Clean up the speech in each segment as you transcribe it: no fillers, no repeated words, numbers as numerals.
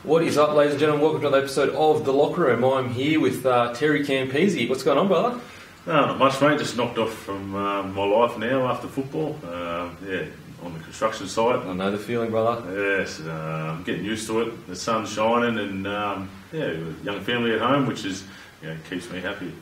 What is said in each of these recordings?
What is up, ladies and gentlemen? Welcome to another episode of The Locker Room. I'm here with Terry Campese. What's going on, brother? No, not much, mate. Just knocked off from my life now after football. On the construction site. I know the feeling, brother. Yes, I'm getting used to it. The sun's shining and, young family at home, which is, keeps me happy.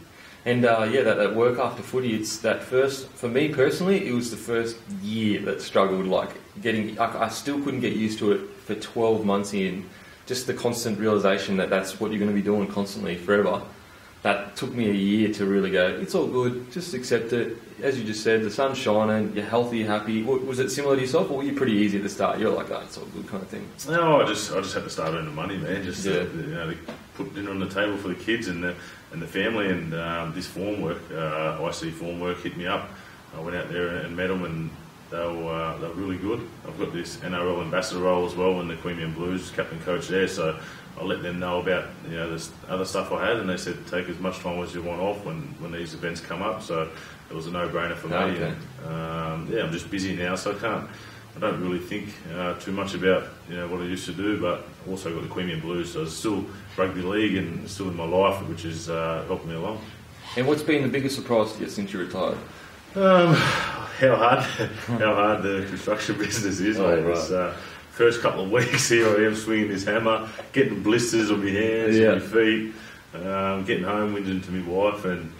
And that work after footy, it's that first, for me personally, it was the first year that struggled, I still couldn't get used to it for 12 months in. Just the constant realisation that that's what you're going to be doing constantly forever. That took me a year to really go, it's all good, just accept it. As you just said, the sun's shining, you're healthy, you're happy. Was it similar to yourself, or were you pretty easy at the start? You're like, it's all good kind of thing. No, I just had to start earning money, man. To put dinner on the table for the kids and the family. And this form work, IC form work, hit me up. I went out there and met them, and they were really good. I've got this NRL ambassador role as well in the Queanbeyan Blues, captain coach there. So I let them know about this other stuff I had, and they said take as much time as you want off when these events come up. So it was a no-brainer for me. Okay. And, I'm just busy now, so I don't really think too much about what I used to do. But I've also got the Queanbeyan Blues, so it's still rugby league and still in my life, which is helping me along. And what's been the biggest surprise to you since you retired? How hard the construction business is, mate. Right. It's, first couple of weeks here I am swinging this hammer, getting blisters on my hands, on my feet, getting home, whinging to my wife, and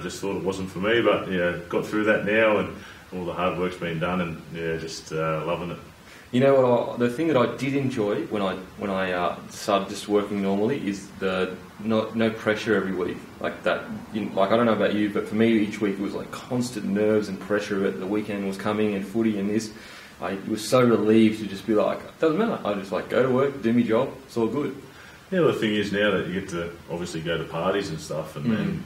just thought it wasn't for me, but got through that now, and all the hard work's been done, and just loving it. You know what? The thing that I did enjoy when I started just working normally is the no pressure every week like that. I don't know about you, but for me each week it was like constant nerves and pressure that the weekend was coming and footy and this. I was so relieved to just be like, it doesn't matter. I just go to work, do my job. It's all good. Yeah, well, the thing is now that you get to obviously go to parties and stuff, and then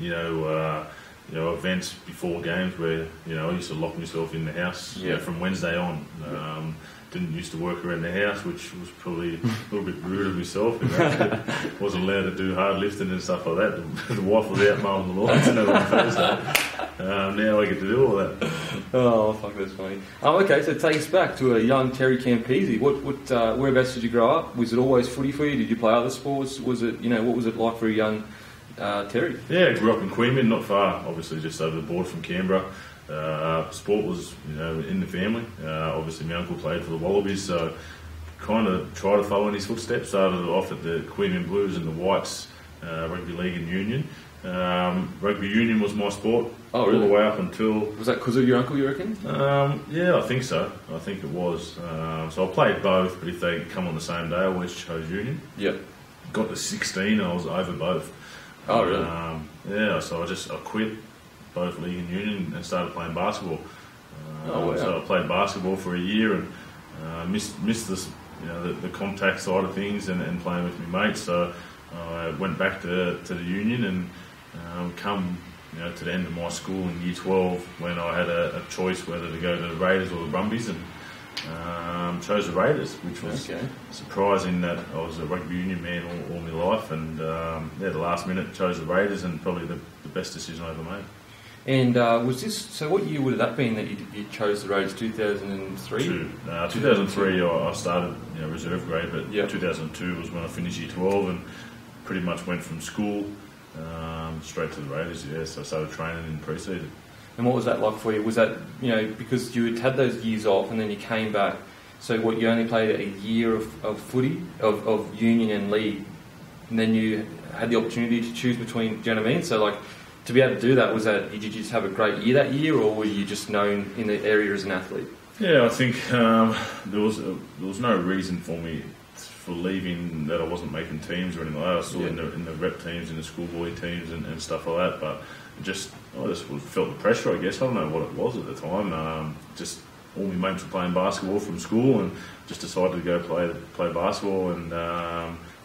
events before games where I used to lock myself in the house from Wednesday on. Didn't used to work around the house, which was probably a little bit rude of myself. Wasn't allowed to do hard lifting and stuff like that. The wife was out mowing the lawn on Thursday. Now I get to do all that. Oh, fuck, that's funny. Okay, so take us back to a young Terry Campese. Whereabouts did you grow up? Was it always footy for you? Did you play other sports? Was it, what was it like for a young Terry? Yeah, I grew up in Queanbeyan, not far, obviously just over the border from Canberra. Sport was, in the family. Obviously, my uncle played for the Wallabies, so kind of tried to follow in his footsteps. Started off at the Queanbeyan Blues and the Whites, Rugby League and Union. Rugby Union was my sport all the way up until... Was that because of your uncle, you reckon? Yeah, I think so. I think it was. So I played both, but if they come on the same day, I always chose Union. Yep. Got to 16, I was over both. Oh, really? So I quit both league and union and started playing basketball. Wow. So I played basketball for a year and missed this, the contact side of things and playing with my mates. So I went back to the union and come to the end of my school in year 12 when I had a choice whether to go to the Raiders or the Brumbies, and chose the Raiders, which was surprising that I was a rugby union man all my life, and the last minute chose the Raiders, and probably the best decision I ever made. And what year would have that been that you chose the Raiders? 2003? 2003 I started reserve grade, but 2002 was when I finished year 12 and pretty much went from school straight to the Raiders. So I started training in pre-season. And what was that like for you? Was that, because you had those years off and then you came back, so you only played a year of footy, of union and league, and then you had the opportunity to choose between, do you know what I mean? So to be able to do that, did you just have a great year that year, or were you just known in the area as an athlete? Yeah, I think there was no reason for me for leaving that I wasn't making teams or anything like that. I was still in the rep teams, in the schoolboy teams and stuff like that, but I just felt the pressure, I guess. I don't know what it was at the time. Just all my mates were playing basketball from school and just decided to go play basketball, and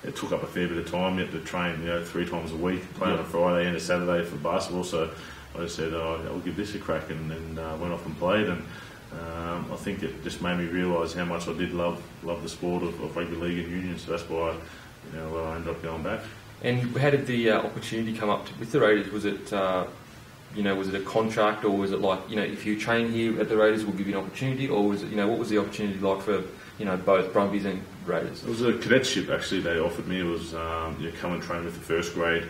it took up a fair bit of time. You had to train 3 times a week, play on a Friday and a Saturday for basketball, so I just said I'll give this a crack, and then went off and played, and I think it just made me realise how much I did love the sport of rugby league and union, so that's why I ended up going back. And how did the opportunity come up with the Raiders? Was it was it a contract, or was it like, if you train here at the Raiders, we'll give you an opportunity, or was it, what was the opportunity like for, both Brumbies and Raiders? It was a cadetship, actually, they offered me. It was, come and train with the first grade,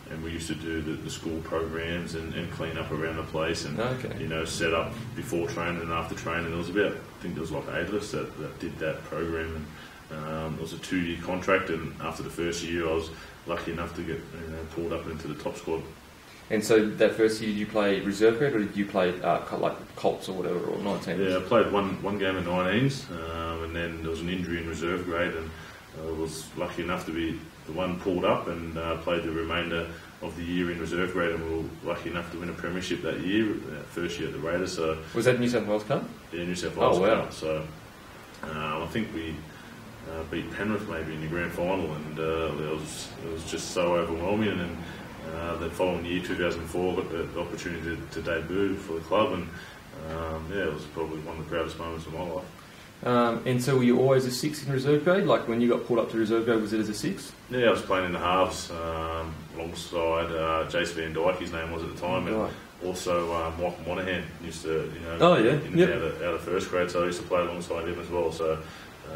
and we used to do the school programs and clean up around the place and, set up before training and after training. There was about, I think there was like 8 of us that did that program, and it was a 2-year contract, and after the first year I was lucky enough to get pulled up into the top squad. And so that first year, did you play reserve grade, or did you play like Colts or whatever, or 19? Yeah, I played one game of 19s, and then there was an injury in reserve grade, and I was lucky enough to be the one pulled up and played the remainder of the year in reserve grade, and we were lucky enough to win a premiership that year, first year at the Raiders. So was that New South Wales Cup? Yeah, New South Wales Cup. So I think we beat Penrith maybe in the grand final, and it was just so overwhelming. And then the following year, 2004, got the opportunity to debut for the club, and it was probably one of the proudest moments of my life. And so were you always a 6 in reserve grade? Like when you got pulled up to reserve grade, was it as a 6? Yeah, I was playing in the halves alongside Jace Van Dyke, his name was at the time, and also Michael Monaghan used to, out of first grade, so I used to play alongside him as well. So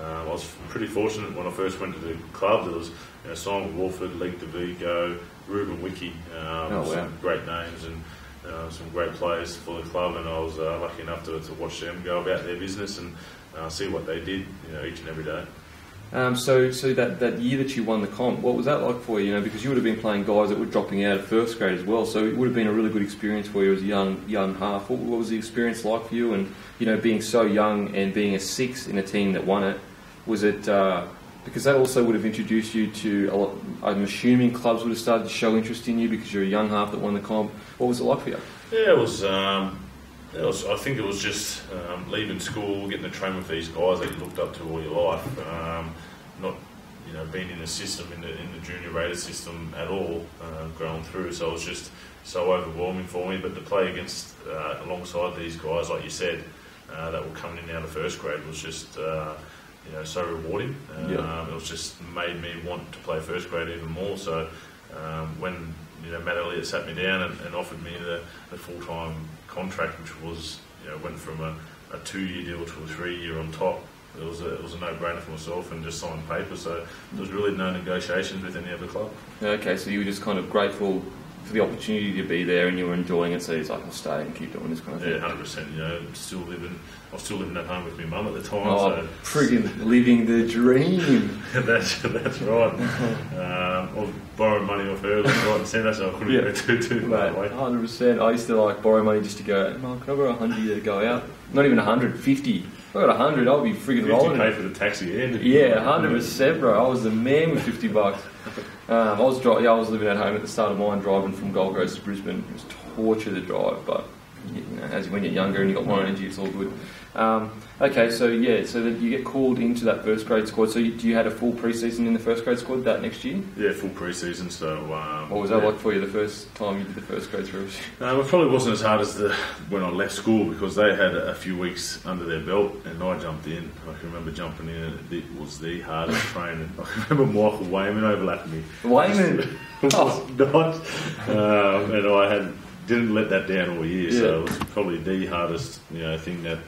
I was pretty fortunate when I first went to the club. There was Simon Walford, Leg DeVigo, Ruben Wiki, some great names and some great players for the club, and I was lucky enough to watch them go about their business and see what they did, each and every day. So that year that you won the comp, what was that like for you? Because you would have been playing guys that were dropping out of first grade as well, so it would have been a really good experience for you as a young half. What was the experience like for you? And being so young and being a 6 in a team that won it, was it because that also would have introduced you to a lot? I'm assuming clubs would have started to show interest in you because you're a young half that won the comp. What was it like for you? Yeah, it was. I think it was just leaving school, getting to train with these guys that you looked up to all your life. Not, being in the system, in the junior Raiders system at all, growing through. So it was just so overwhelming for me. But to play against, alongside these guys, like you said, that were coming in out of first grade was just, so rewarding. It was just made me want to play first grade even more. So when Matt Elliott sat me down and offered me the full-time contract, which was, went from a 2-year deal to a 3-year on top. It was a no-brainer for myself, and just signed paper. So there was really no negotiations with any other club. Okay, so you were just kind of grateful for the opportunity to be there, and you were enjoying it. So you're like, I'll stay and keep doing this kind of thing. Yeah, 100%. I was still living at home with my mum at the time. Oh, friggin' living the dream. That's right. I was borrowing money off her left, right and centre, so I couldn't go too far away. 100%. I used to borrow money just to go, Mum, can I borrow 100 to go out? Not even 100, 50. If I got 100, I'll be friggin' rolling. 50 pay for the taxi end. Yeah, 100%, bro. I was the man with $50. I was living at home at the start of mine, driving from Gold Coast to Brisbane. It was torture to drive, but when you're younger and you've got more energy, it's all good. Okay, so that you get called into that first grade squad. So you had a full pre-season in the first grade squad that next year? Yeah, full pre-season. So what was that like for you the first time you did the first grade through? It probably wasn't as hard as when I left school, because they had a few weeks under their belt, and I jumped in. I can remember jumping in, and it was the hardest training. I can remember Michael Wayman overlapping me. Wayman? It was not. And I didn't let that down all year, so it was probably the hardest thing that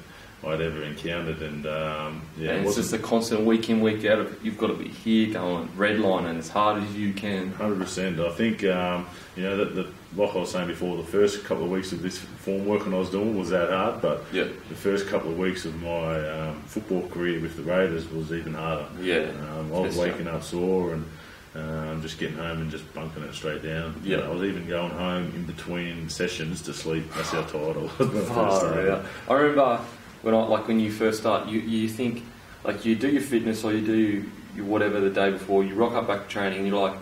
I'd ever encountered. And and it's just a constant week in, week out of, you've got to be here going red line and as hard as you can. 100%. I think that like I was saying before, the first couple of weeks of this form work I was doing was that hard, but the first couple of weeks of my football career with the Raiders was even harder. I was waking up sore and just getting home and just bunking it straight down. I was even going home in between sessions to sleep. That's how tired I was when I first started. I remember when you first start, you think, you do your fitness or you do your whatever the day before, you rock up back to training and you're like,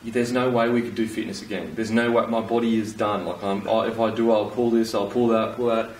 there's no way we could do fitness again. There's no way, my body is done. If I do, I'll pull this, I'll pull that.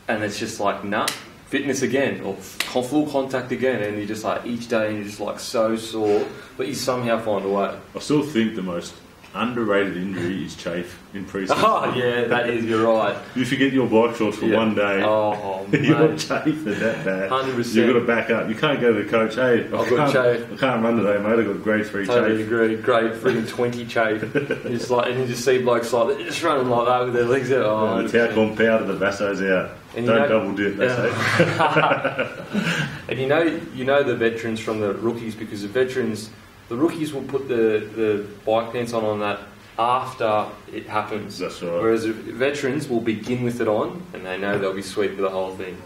And it's just nah, fitness again, or full contact again. And you're just each day, and you're just so sore, but you somehow find a way. I still think the most underrated injury is chafe in pre-season. Oh yeah, that is. You're right. You forget your bike shorts for one day. Oh, You're chafe at that bad. 100%. You've got to back up. You can't go to the coach. Hey, I've got chafe. I can't run today, mate. I've got grade 3 Totally chafe. agree. Grade freaking 20 chafe. It's like, and you just see blokes like just running like that with their legs out. Oh, The Taucon powder, the Vasso's out. And Don't double dip. They say. And you know the veterans from the rookies, because the rookies will put the bike pants on that after it happens. That's right. Whereas veterans will begin with it on, and they know they'll be sweet for the whole thing.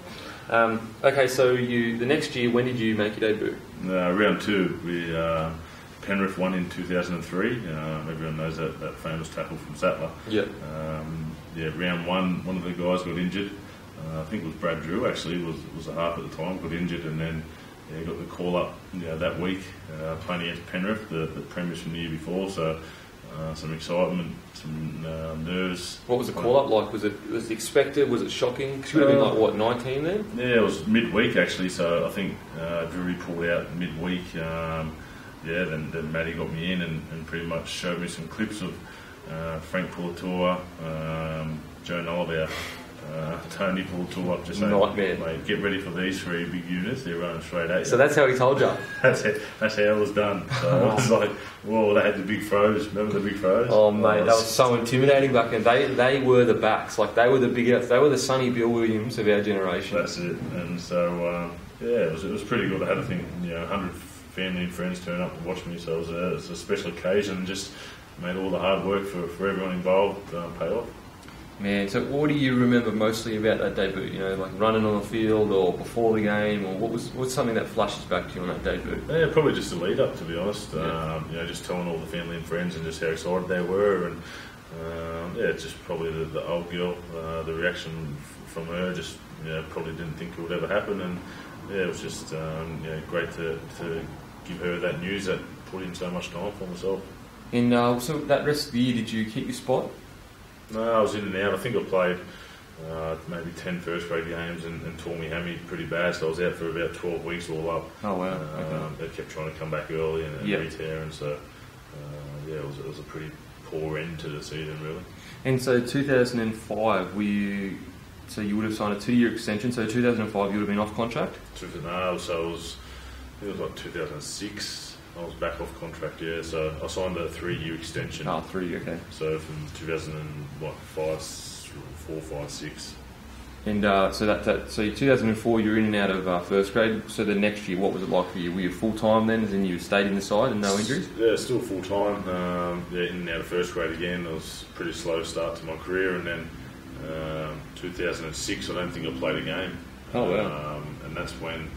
Okay, so the next year, when did you make your debut? Round 2. Penrith won in 2003. Everyone knows that famous tackle from Sattler. Yep. Round 1, one of the guys got injured. I think it was Brad Drew, actually, was a half at the time, got injured, and then got the call up that week, playing against Penrith, the premiers from the year before, so some excitement, some nerves. What was the call up like? Was it expected? Was it shocking? Because you would have been like, 19 then? Yeah, it was midweek actually, so I think Drury pulled out midweek. Then Matty got me in and pretty much showed me some clips of Frank Pulatua, Joe Nolliver, Tony Pulatua, just saying, nightmare. Mate, get ready for these 3 big units, they're running straight at you. So that's how he told you? That's how it was done. So it was like, whoa, they had the big throws. Remember the big throws? Oh mate, that was so intimidating back then. They were the backs, like they were the Sonny Bill Williams of our generation. That's it. And so it was pretty good. I had, I think, 100 family and friends turn up to watch me, so it was a special occasion, and just made all the hard work for everyone involved pay off. Man, so what do you remember mostly about that debut? Like running on the field, or before the game, or what's something that flashes back to you on that debut? Yeah, probably just the lead up, to be honest. Just telling all the family and friends and just how excited they were, and just probably the old girl, the reaction from her, just probably didn't think it would ever happen, and it was just great to give her that news that put in so much time for myself. And so that rest of the year, did you keep your spot? No, I was in and out. I think I played maybe 10 first grade games and tore my hammy pretty bad, so I was out for about 12 weeks all up. Oh wow. Okay. They kept trying to come back early and re-tear, and so it was a pretty poor end to the season, really. And so 2005, so you would have signed a 2-year extension, so 2005 you would have been off contract? No, so it was like 2006. I was back off contract, so I signed a 3-year extension. Oh, 3, okay. So from 2005, 4, 5, 6. And so 2004 you're in and out of first grade, so the next year, what was it like for you? Were you full-time then, as in you stayed in the side and no injuries? Yeah, still full-time, in and out of first grade again. It was a pretty slow start to my career, and then 2006 I don't think I played a game. Oh wow. And that's when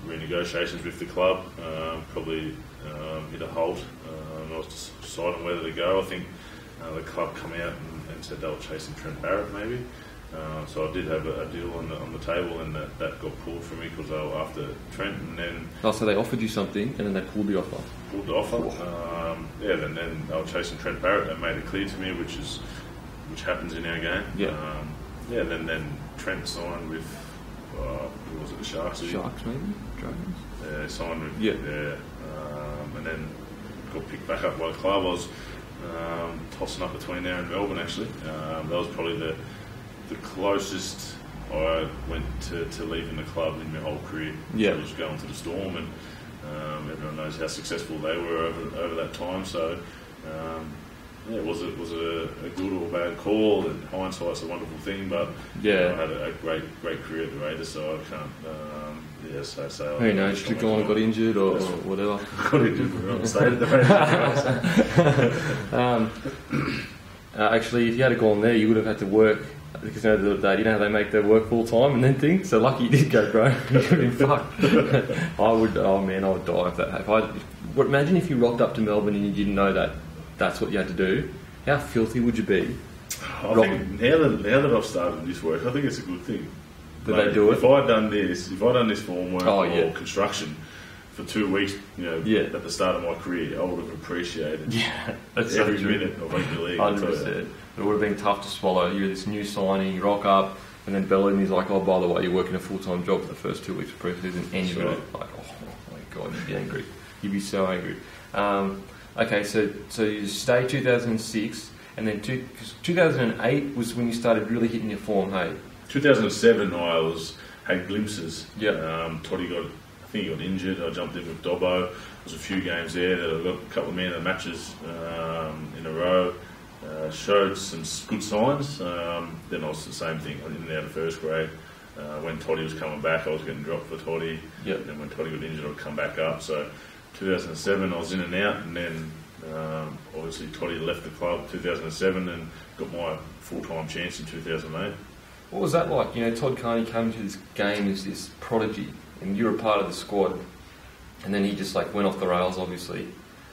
renegotiations with the club probably hit a halt. I was just deciding whether to go. I think the club come out and said they were chasing Trent Barrett maybe. So I did have a deal on the table, and that got pulled from me because they were after Trent. And then so they offered you something and then they pulled the offer. Pulled the offer. Then they were chasing Trent Barrett. They made it clear to me, which happens in our game. Yeah. Then Trent signed with. Who was it? The Sharks? Sharks, maybe? Dragons? Yeah, signed with. Yeah. And then got picked back up by the club. I was tossing up between there and Melbourne, actually. That was probably the closest I went to leaving the club in my whole career. Yeah. I was going to the Storm, and everyone knows how successful they were over that time. So, was it a good or bad call? And hindsight's a wonderful thing, but I had a great career at the Raiders, so I can't say. Who knows? Strickland got injured or whatever. Got injured. Stayed at the Raiders. Actually, if you had gone there, you would have had to work. Because the other day, how they make their work full time and then things. So lucky you did go, bro. You would have been fucked. I would die if that happened. Imagine if you rocked up to Melbourne and you didn't know that's what you had to do. How filthy would you be? I think now that I've started this work, I think it's a good thing. Did they do it? If I'd done this form work or construction for 2 weeks, at the start of my career, I would have appreciated every minute of rugby league. 100%. It would have been tough to swallow. You're this new signing, you rock up, and then Bellini's like, oh, by the way, you're working a full-time job for the first 2 weeks of pre-season, and you're like, oh my God, you'd be angry. You'd be so angry. Okay, so you stayed 2006, and then 2008 was when you started really hitting your form, hey? 2007, had glimpses. Yeah. Toddy I think he got injured. I jumped in with Dobbo. There was a few games there that I got a couple of man of the matches in a row. Showed some good signs. Then I was the same thing. I didn't out of first grade. When Toddy was coming back, I was getting dropped for Toddy. Yep. And then when Toddy got injured, I'd come back up. So 2007, I was in and out, and then obviously Toddy left the club 2007 and got my full-time chance in 2008. What was that like? You know, Todd Carney came to this game as this prodigy, and you were part of the squad, and then he just like went off the rails, obviously.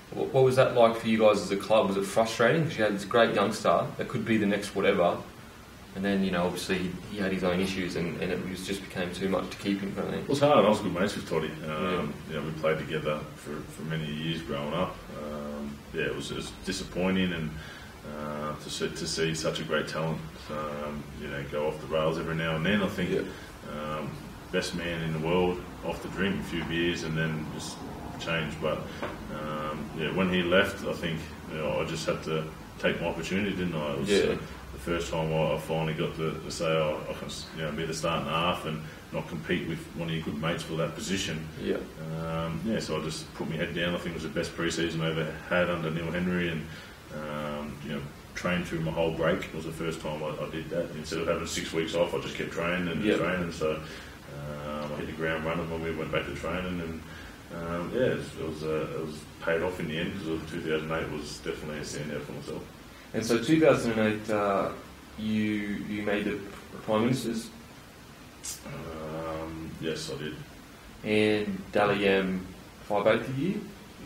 What was that like for you guys as a club? Was it frustrating? Because you had this great youngster that could be the next whatever, and then, you know, obviously he had his own issues, and it just became too much to keep him, kind of thing. It was hard. I was good mates with Toddy. You know, we played together for many years growing up. It was disappointing, and to see such a great talent, you know, go off the rails every now and then. I think best man in the world off the drink, a few beers, and then just change. But when he left, I think, you know, I just had to take my opportunity, didn't I? It was the first time I finally got to say, I can, you know, be the starting half and not compete with one of your good mates for that position. So I just put my head down. I think it was the best pre-season I ever had under Neil Henry, and you know, trained through my whole break. It was the first time I did that. Instead of having 6 weeks off, I just kept training and training. So I hit the ground running when we went back to training, and it was paid off in the end, because 2008 was definitely a standout for myself. And so 2008, you made the Prime Ministers. Yes, I did. And Dally M 5/8 a year?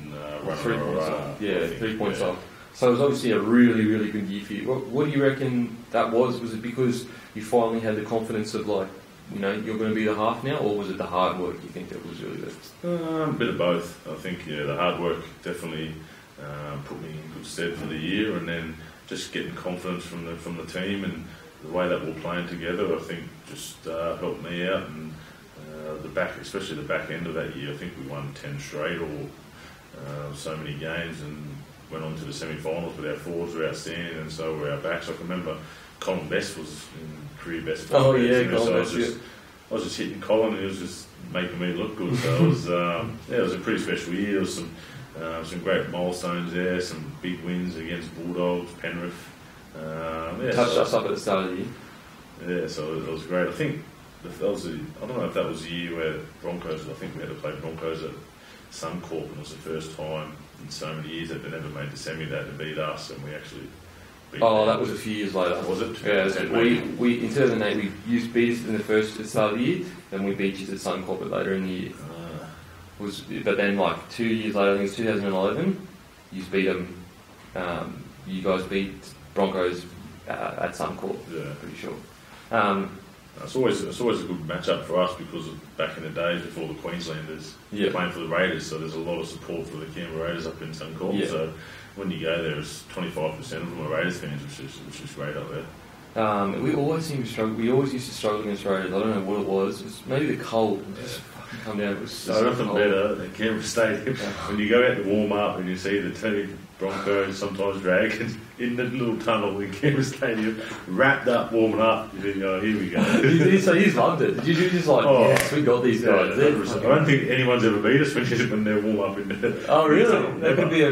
No, 3 points off. Yeah, 3 points off. So it was obviously a really, really good year for you. What do you reckon that was? Was it because you finally had the confidence of, like, you know, you're going to be the half now, or was it the hard work you think that was really the... A bit of both. I think, the hard work definitely put me in good stead for the year, and then just getting confidence from the team and the way that we're playing together, I think just helped me out. And especially the back end of that year, I think we won 10 straight, or so many games, and went on to the semi-finals with our forwards were outstanding, and so were our backs. I can remember Colin Best was in career best. Oh yeah, Colin Best. I was just hitting Colin, and he was just making me look good. So it was it was a pretty special year. There was some great milestones there, some big wins against Bulldogs, Penrith. Touched us up at the start of the year. Yeah, so it was great. I think I don't know if that was the year where Broncos. I think we had to play Broncos at Suncorp, and it was the first time in so many years that they never made the semi that to beat us, and we actually beat them. That was a few years later. Was it? Yeah, we in 2008 we used to beat us in the first at the start of the year, then we beat you at Suncorp later in the year. But then, like 2 years later, I think it was 2011, you beat them. You guys beat Broncos at Suncorp. Yeah, pretty sure. It's always a good matchup for us, because of back in the days before the Queenslanders playing for the Raiders, so there's a lot of support for the Canberra Raiders up in Suncorp. Yeah. So when you go there, it's 25% of them are Raiders fans, which is great up there. We always seem to struggle. We always used to struggle against Raiders. I don't know what it was. It was maybe the cold. Just fucking come down. It was so nothing better than Canberra Stadium when you go out to warm up and you see the two Broncos, sometimes Dragons, in the little tunnel in Canberra Stadium, wrapped up, warming up. You think, oh, here we go. So you loved it. Did you just like, yes, we got these guys? I don't think anyone's ever beat us when they warm up in there. Oh, really? That could be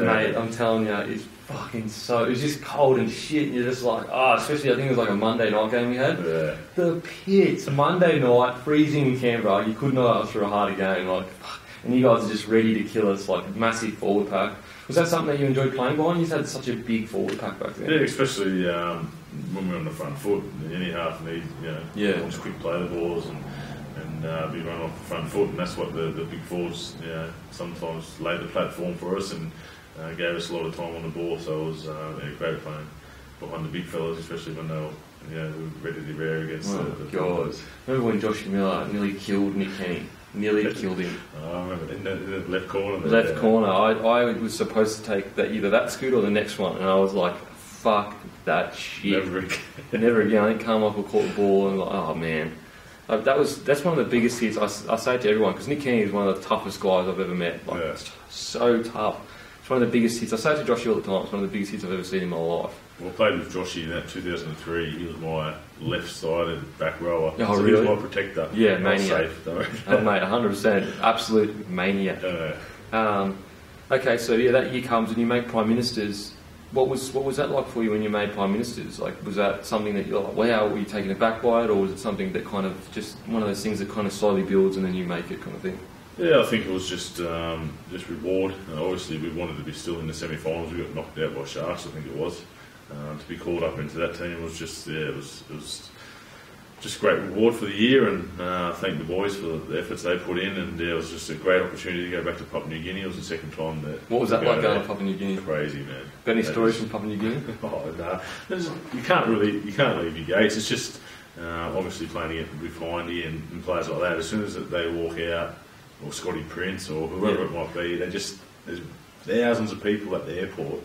mate, I'm telling you, it's fucking so... It was just cold and shit, and you're just like, especially I think it was like a Monday night game we had. Yeah. The pits, Monday night, freezing in Canberra, you couldn't have asked for a harder game, like, and you guys are just ready to kill us, like, massive forward pack. Was that something that you enjoyed playing behind? You had such a big forward pack back then. Yeah, especially when we're on the front foot. Any half need, just quick play the balls and be run off the front foot, and that's what the big forwards, sometimes laid the platform for us and gave us a lot of time on the ball. So it was great playing behind the big fellas, especially when they were ready to bear against the God. Remember when Josh Miller nearly killed Nick Kenny? Nearly killed him. I remember in the left corner. Left corner. I was supposed to take either that scoot or the next one, and I was like, fuck that shit. Never again. I didn't come up or caught the ball, and like, oh man. That's one of the biggest hits I say to everyone, because Nick Kenny is one of the toughest guys I've ever met. Like, so tough. It's one of the biggest hits. I say it to Joshy all the time. It's one of the biggest hits I've ever seen in my life. Well, I played with Joshy in that 2003. He was my left-sided back rower. Oh, so really? He was my protector. Yeah, Not maniac. safe, though. Oh, mate, 100%. Absolute maniac. Okay, so yeah, that year comes and you make Prime Ministers. What was that like for you when you made Prime Ministers? Like, was that something that you're like, wow, were you taken aback by it, or was it something that kind of just one of those things that kind of slowly builds and then you make it kind of thing? Yeah, I think it was just reward. Obviously, we wanted to be still in the semi-finals. We got knocked out by Sharks, I think it was. To be called up into that team was just it was just great reward for the year, and thank the boys for the efforts they put in. And it was just a great opportunity to go back to Papua New Guinea. It was the second time that. What was that like going to Papua New Guinea? Crazy, man. Got any stories from Papua New Guinea? Oh no, you can't leave your gates. It's just obviously playing against Bufindy and players like that. As soon as they walk out, or Scotty Prince or whoever it might be, there's thousands of people at the airport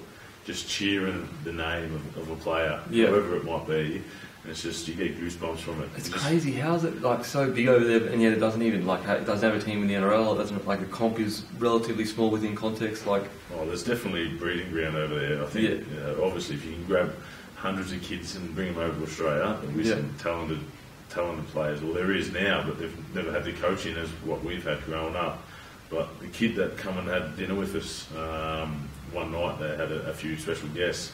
just cheering the name of a player, whoever it might be. And it's just, you get goosebumps from it. It's crazy. How is it like so big over there, and yet it doesn't even it doesn't have a team in the NRL. It doesn't, like, the comp is relatively small within context. Like, there's definitely breeding ground over there. I think obviously if you can grab hundreds of kids and bring them over to Australia, there'll be some talented players. Well, there is now, but they've never had the coaching as what we've had growing up. But the kid that come and had dinner with us one night, they had a few special guests.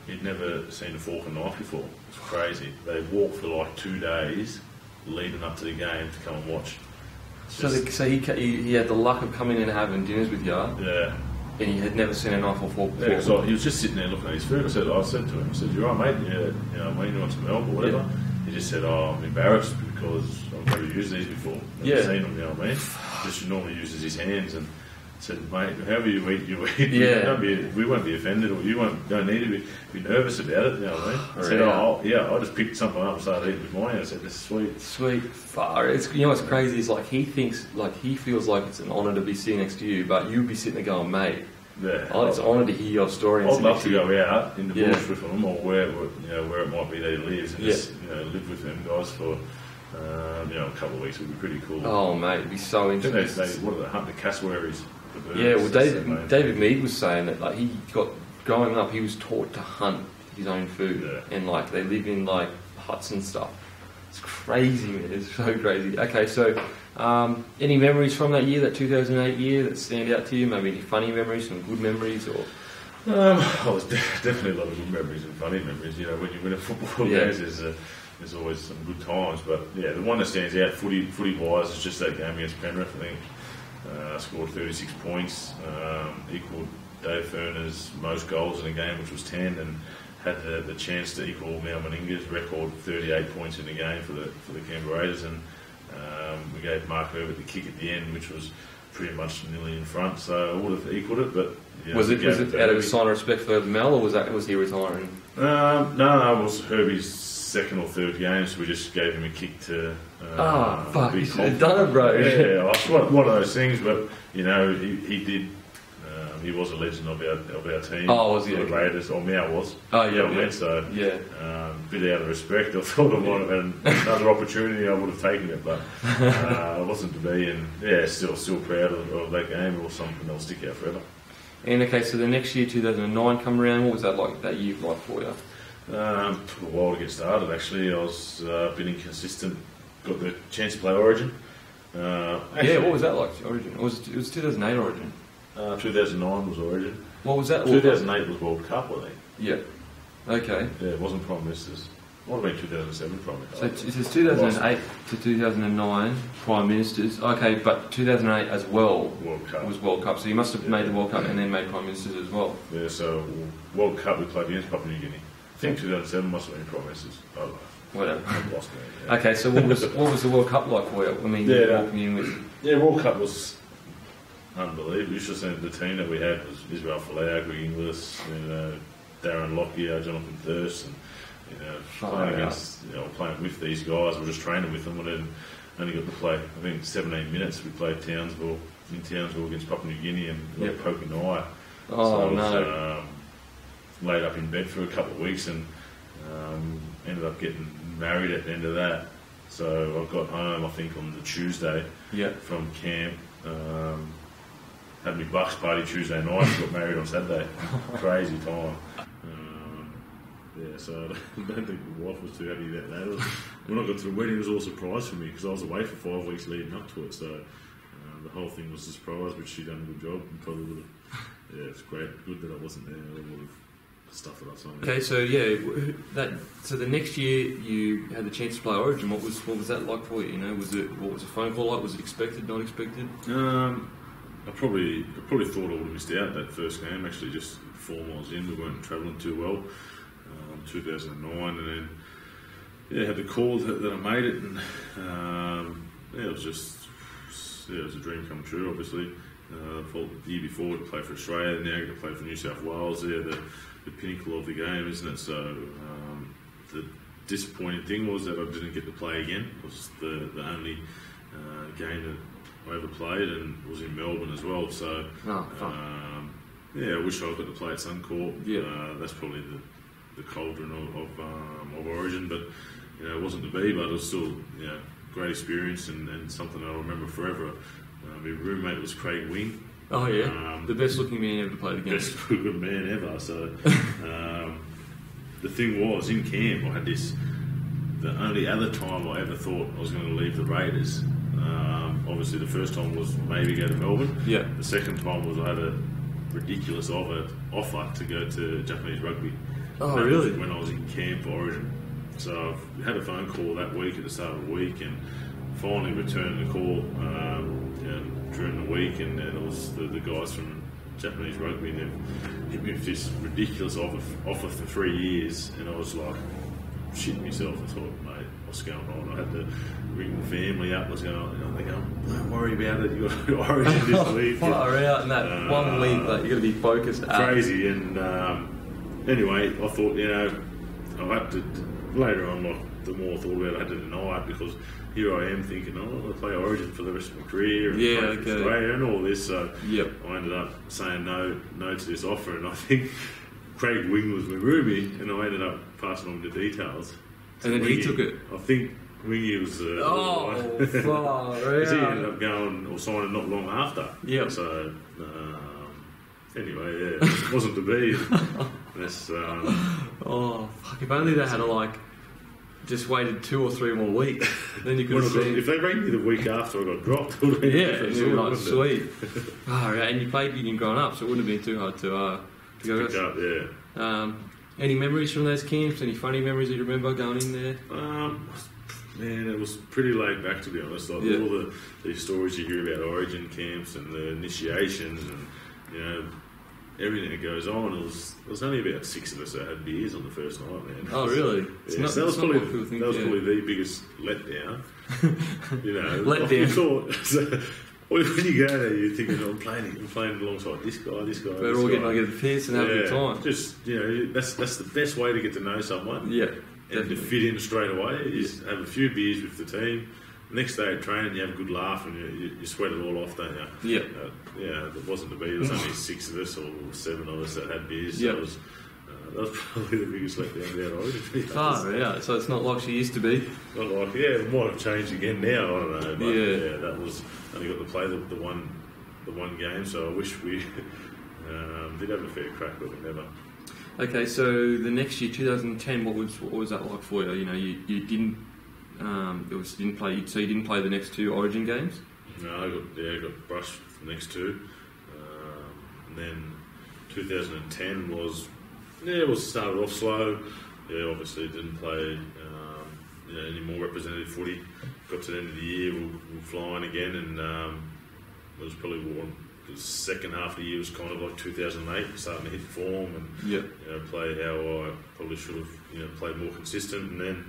He'd never seen a fork and knife before. It's crazy. They walked for like 2 days leading up to the game to come and watch. So he had the luck of coming in and having dinners with you. Yeah. And he had never seen a knife or fork before. Yeah, because he was just sitting there looking at his food. I said to him, "You all right, mate? You want some milk or whatever?" Yeah. He just said, I'm embarrassed because I've never used these before. Never seen them, you know what I mean? Just normally uses his hands, and said, "Mate, however you eat, you eat. Yeah. We won't be offended, or don't need to be nervous about it, you know what I mean?" I said, I just picked something up and started eating with my hand. I said, "This is sweet." Sweet. Far. What's crazy is, like, he feels like it's an honour to be sitting next to you, but you'd be sitting there going, "Mate, it's an honour to hear your story." I'd love to go out in the bush with them, or where it might be that he lives, and just live with them guys for a couple of weeks. Would be pretty cool. Oh, mate, it'd be so interesting. What are they hunt the cassowaries? Yeah, well, David Mead was saying that, like, growing up, he was taught to hunt his own food, and like they live in like huts and stuff. It's crazy, man. It's so crazy. Okay, so any memories from that year, that 2008 year, that stand out to you? Maybe any funny memories, some good memories, or? There's definitely a lot of good memories and funny memories. You know, when you win a football game, there's always some good times. But yeah, the one that stands out, footy wise, is just that game against Penrith. I think scored 36 points, equalled Dave Furner's most goals in a game, which was 10, and had the chance to equal Mal Meninga's record, 38 points in the game for the Canberra Raiders, and we gave Mark Herbert the kick at the end, which was pretty much nearly in front, so I would have equalled it. But was it out of a sign of respect for Mel, or was he retiring? No, it was Herbie's second or third game, so we just gave him a kick to. Fuck! You should have done it, bro. Yeah, it's one of those things, but he did. He was a legend of our team. Oh, was he? The Raiders, or Mao was. Oh, yeah. Bit out of respect, I thought I might have had another opportunity. I would have taken it, but it wasn't to be. And still proud of that game. It was something that'll stick out forever. And okay, so the next year, 2009, come around. What was that like? That year like for you? Took a while to get started. Actually, I was been inconsistent. Got the chance to play Origin. What was that like? Origin? It was 2008 Origin. 2009 was Origin. What was that? 2008 was World Cup, I think. Yeah. Okay. Yeah, it wasn't Prime Ministers. Might have been 2007 Prime Ministers. So it says 2008 to 2009 Prime Ministers. Okay, but 2008 as well was World Cup. So you must have made the World Cup and then made Prime Ministers as well. Yeah, so World Cup we played against Papua New Guinea. I think 2007 must have been Prime Ministers. Whatever. I've lost me. Yeah. Okay, so what was the World Cup like for you? I mean, walking in with... Yeah, World Cup was unbelievable. You should have seen the team that we had was Israel Folau, Greg Inglis, Darren Lockyer, Jonathan Thirst, and playing with these guys. We're just training with them, and then only got to play, I think, 17 minutes. We played Townsville against Papua New Guinea, and we got poking an eye. Oh, so I was laid up in bed for a couple of weeks, and ended up getting married at the end of that. So I got home, I think, on the Tuesday from camp. had my bucks party Tuesday night and got married on Saturday. Crazy time. Yeah, so I don't think the wife was too happy about that. When I got to the wedding, it was all a surprise for me because I was away for 5 weeks leading up to it. So the whole thing was a surprise, but she done a good job and probably would have. Yeah, it's great. Good that I wasn't there. I would have stuffed it up somewhere. Okay, so so the next year you had the chance to play Origin. What was that like for you? You know, what was the phone call like? Was it expected, not expected? I probably thought I would have missed out that first game. Actually, just 4 miles in, we weren't travelling too well. 2009, and then had the call that I made it, and it was it was a dream come true. Obviously, the year before to play for Australia, and now to play for New South Wales. They're the pinnacle of the game, isn't it? So the disappointing thing was that I didn't get to play again. It was the only game that I ever played, and it was in Melbourne as well. So I wish I got to play at Suncorp. Yeah. That's probably the cauldron of Origin, but it wasn't to be. But it was still great experience and something I'll remember forever. My roommate was Craig Wing. Oh yeah, the best looking man ever to play the game. Best good man ever. So the thing was, in camp I had the only other time I ever thought I was going to leave the Raiders. Obviously the first time was maybe go to Melbourne. Yeah. The second time was I had a ridiculous offer to go to Japanese rugby. Oh, really? When I was in camp for Origin. So I had a phone call that week at the start of the week, and finally returned the call during the week, and it was the guys from Japanese rugby, and they've hit me with this ridiculous offer for 3 years, and I was like shitting myself. I thought, mate, what's going on? I had to ring the family up. I was going, they're going, don't worry about it. You got Origin this week. Far out in that 1 week, like you got to be focused. Crazy, and anyway, I thought, I had to later on. Like the more I thought about it, I had to deny it because here I am thinking, I'm going to play Origin for the rest of my career and play for Australia and all this. So I ended up saying no to this offer, and I think Craig Wing was my roomie, and I ended up passing on the details. And then he took it. I think Wingy was far because he ended up going or signing not long after. Yeah. So anyway, it wasn't to be. That's, fuck! If only they had just waited 2 or 3 more weeks, then you could have seen. If they rang me the week after I got dropped, it would have been you'd be like, sweet. And you played union growing up, so it wouldn't have been too hard to go. Pick up, yeah. Any memories from those camps? Any funny memories that you remember going in there? Man, it was pretty laid back, to be honest. All the stories you hear about Origin camps and the initiations and everything that goes on. It was only about 6 of us that had beers on the first night, man. Oh, really? That was probably the biggest letdown. Letdown. You thought. When you go there, you're thinking, I'm playing alongside this guy. We're all getting the piss and having a good time. Just, that's the best way to get to know someone. Yeah. And to fit in straight away is have a few beers with the team. The next day at training, you have a good laugh and you sweat it all off, don't you? Yeah. It wasn't to be. There was only 6 of us or 7 of us that had beers. So that was probably the biggest letdown out of it. So it's not like she used to be. Not like, it might have changed again now, I don't know. But that was, only got to play the one game, so I wish we did have a fair crack, but we never. Okay, so the next year, 2010, what was that like for you? You didn't play. So you didn't play the next 2 Origin games. No, I got brushed for the next 2, and then 2010 was started off slow. Obviously didn't play any more representative footy. Got to the end of the year, we were flying again, and it was probably the second half of the year was kind of like 2008, starting to hit form and play how I probably should have played more consistent. And then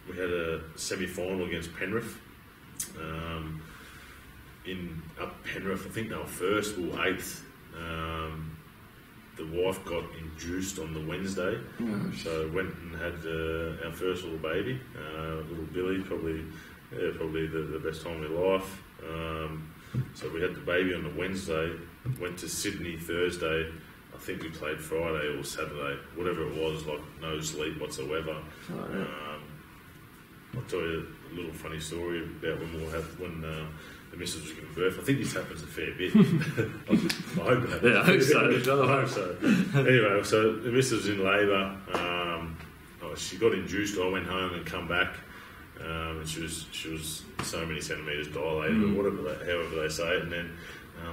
we had a semi-final against Penrith. Up Penrith, I think they were first, we were 8th. The wife got induced on the Wednesday, so went and had our first little baby, little Billy, probably the best time of my life. So we had the baby on the Wednesday, went to Sydney Thursday. I think we played Friday or Saturday, whatever it was, like no sleep whatsoever. I'll tell you a little funny story about when the missus was giving birth. I think this happens a fair bit. I hope it happens. Yeah, I hope so. I hope so. Anyway, so the missus was in labour. She got induced. I went home and come back. And she was so many centimetres dilated, or however they say it. And then,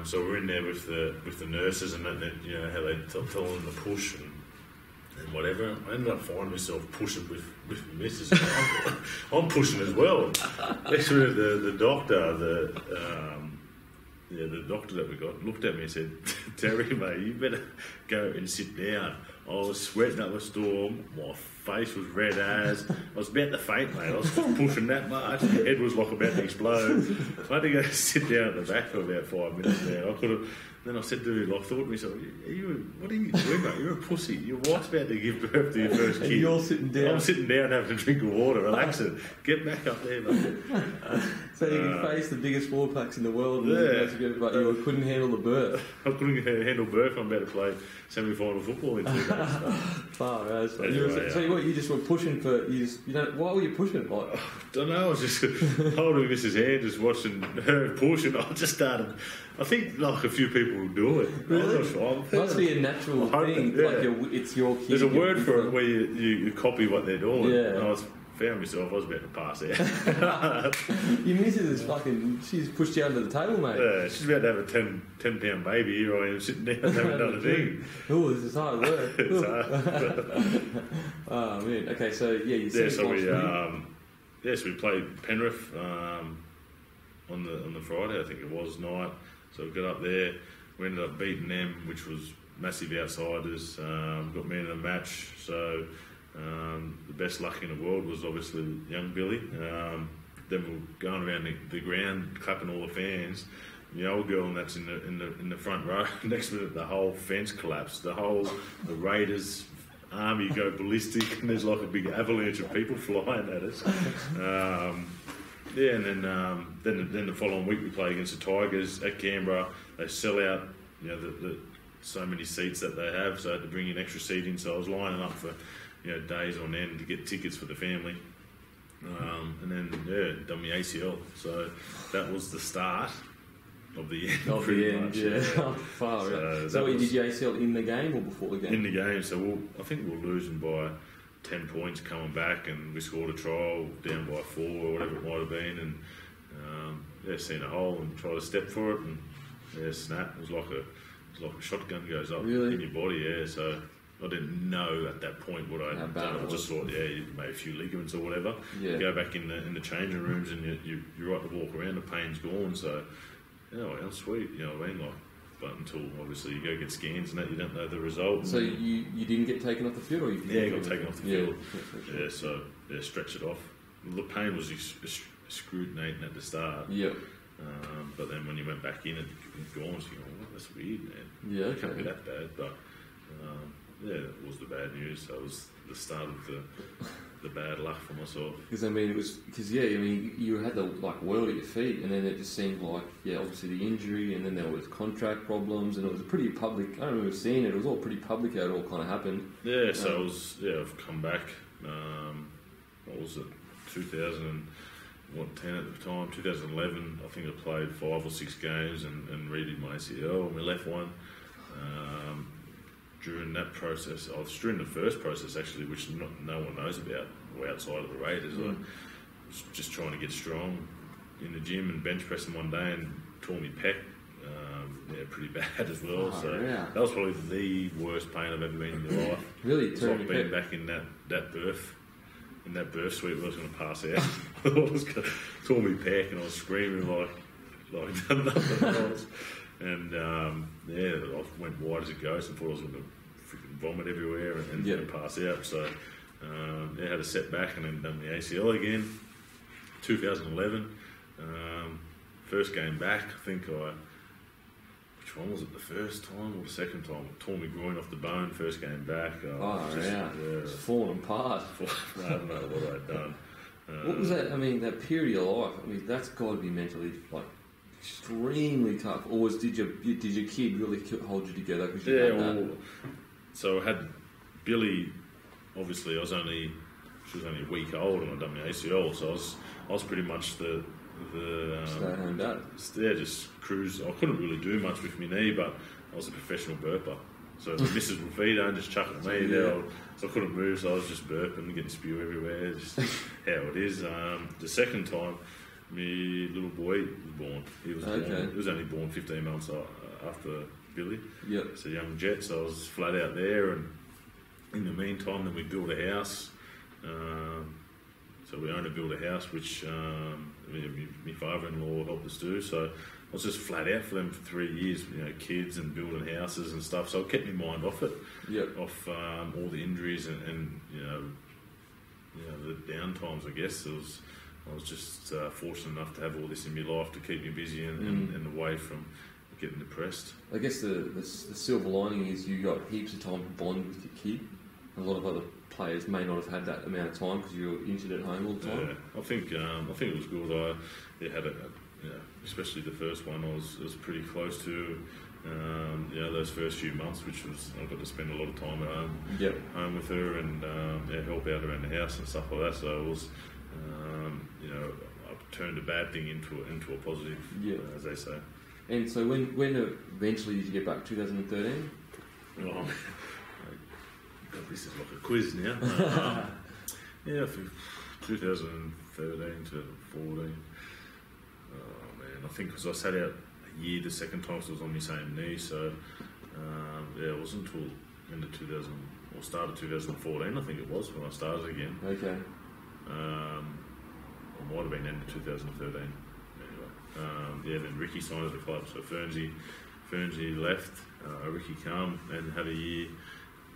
so we're in there with the nurses, and then how they tell them to push and whatever. I ended up finding myself pushing with the missus. I'm pushing as well. Actually, the doctor, the doctor that we got looked at me and said, "Terry, mate, you better go and sit down." I was sweating up a storm. My face was red as. I was about to faint, mate. I was just pushing that much. My head was like about to explode. I had to go sit down at the back for about 5 minutes there. I could have. Then I said to him, I thought to myself, what are you doing, mate? You're a pussy. Your wife's about to give birth to your first kid. And you're sitting down. I'm sitting down having a drink of water, relaxing. Get back up there, mate. So you can face the biggest fourplex in the world, but you couldn't handle the birth. I couldn't handle birth. I'm about to play semi-final football in 2 days. Far out. Anyway, so what? You just were pushing for why were you pushing? Like, I don't know. I was just holding Mrs. hand, just watching her push, and I just started. I think like a few people will do it. Really? I'm not sure. Must be a natural thing. Yeah. Like it's your kid. There's a word for it where you copy what they're doing. Yeah. And I found myself. I was about to pass out. Your missus is fucking. She's pushed you under the table, mate. Yeah, she's about to have a 10-pound baby. Here I am sitting down having another thing. Oh, this is hard work. It's hard. Oh man. Okay, so you so we played Penrith on the Friday, I think it was, night. So we got up there. We ended up beating them, which was massive outsiders. Got me in the match. So the best luck in the world was obviously young Billy. Then we were going around the ground, clapping all the fans. The old girl that's in the front row next to the whole fence collapsed. The Raiders army go ballistic, and there's like a big avalanche of people flying at us. And then the following week we play against the Tigers at Canberra. They sell out, the so many seats that they have, so I had to bring an extra seat in. So I was lining up for days on end to get tickets for the family. And then done my ACL. So that was the start of the end. Of the end, yeah. Far out. So did you ACL in the game or before the game? In the game. So I think we were losing by 10 points coming back, and we scored a try down by 4 or whatever it might have been, and seen a hole and tried to step for it, and snap. It was like a shotgun goes up in your body. So I didn't know at that point what I'd done. I just thought, you made a few ligaments or whatever. You go back in the changing rooms, and you're right to walk around. The pain's gone. So I'm sweet. You know what I mean? But until obviously you go get scans and that, you don't know the result. So you didn't get taken off the field, or you got taken off the field. So stretch it off. The pain was excruciating at the start. Yeah. But then when you went back in, it was gone. So you go, that's weird, man. Yeah. It can't be that bad, but. That was the bad news. That was the start of the bad luck for myself. Because you had the world at your feet, and then it just seemed like obviously the injury, and then there was contract problems, and it was a pretty public. I don't remember seeing it. It was all pretty public how it all kind of happened. Yeah. So I've come back. What was it? 2010 at the time. 2011. I think I played 5 or 6 games and redid my ACL, and we left one. During that process, I was during the first process actually, which no one knows about, or outside of the Raiders. I was just trying to get strong in the gym and bench pressing one day and tore me pec, pretty bad as well. That was probably the worst pain I've ever been in my life. Really, it's like being back in that birth suite where I was going to pass out. I was tore me pec, and I was screaming like nothing else. And I went wide as a ghost and thought I was going to freaking vomit everywhere and pass out. So I had a setback and then done the ACL again. 2011, first game back. I think which one was it? The first time or the second time? I tore my groin off the bone. First game back. It's falling apart. I don't know what I'd done. What was that? I mean, that period of your life. I mean, that's got to be mentally extremely tough. Or did your kid really hold you together? So I had Billy. Obviously, she was only a week old, and I'd done my ACL. So I was pretty much the Stay-at-home dad. Yeah, just cruise. I couldn't really do much with my knee, but I was a professional burper. So the missus would feed her and just chuck it at me. So I couldn't move, so I was just burping and getting spew everywhere. Just how it is. The second time, my little boy was born. He was born. He was only born 15 months after Billy. Yep. It's a young jet, so I was flat out there. And in the meantime, then we built a house. So we owned and built a house, which my father-in-law helped us do. So I was just flat out for them for 3 years, kids and building houses and stuff. So it kept my mind off it, off all the injuries and the downtimes. I guess I was just fortunate enough to have all this in my life to keep me busy and away from getting depressed. I guess the silver lining is you got heaps of time to bond with your kid. A lot of other players may not have had that amount of time because you're injured at home all the time. Yeah, I think it was good. I had especially the first one. I was pretty close to those first few months, which was I got to spend a lot of time at home with her and help out around the house and stuff like that. So it was I turned a bad thing into a positive, as they say. And so when eventually did you get back? 2013. God, this is like a quiz now. From 2013 to 14. Oh man, I think because I sat out a year the second time, so I was on my same knee. So it wasn't until end of 2000 or start of 2014, I think it was when I started again. Okay. It might have been end of 2013. Anyway, then Ricky signed at the club, so Fernsey left. Ricky came and had a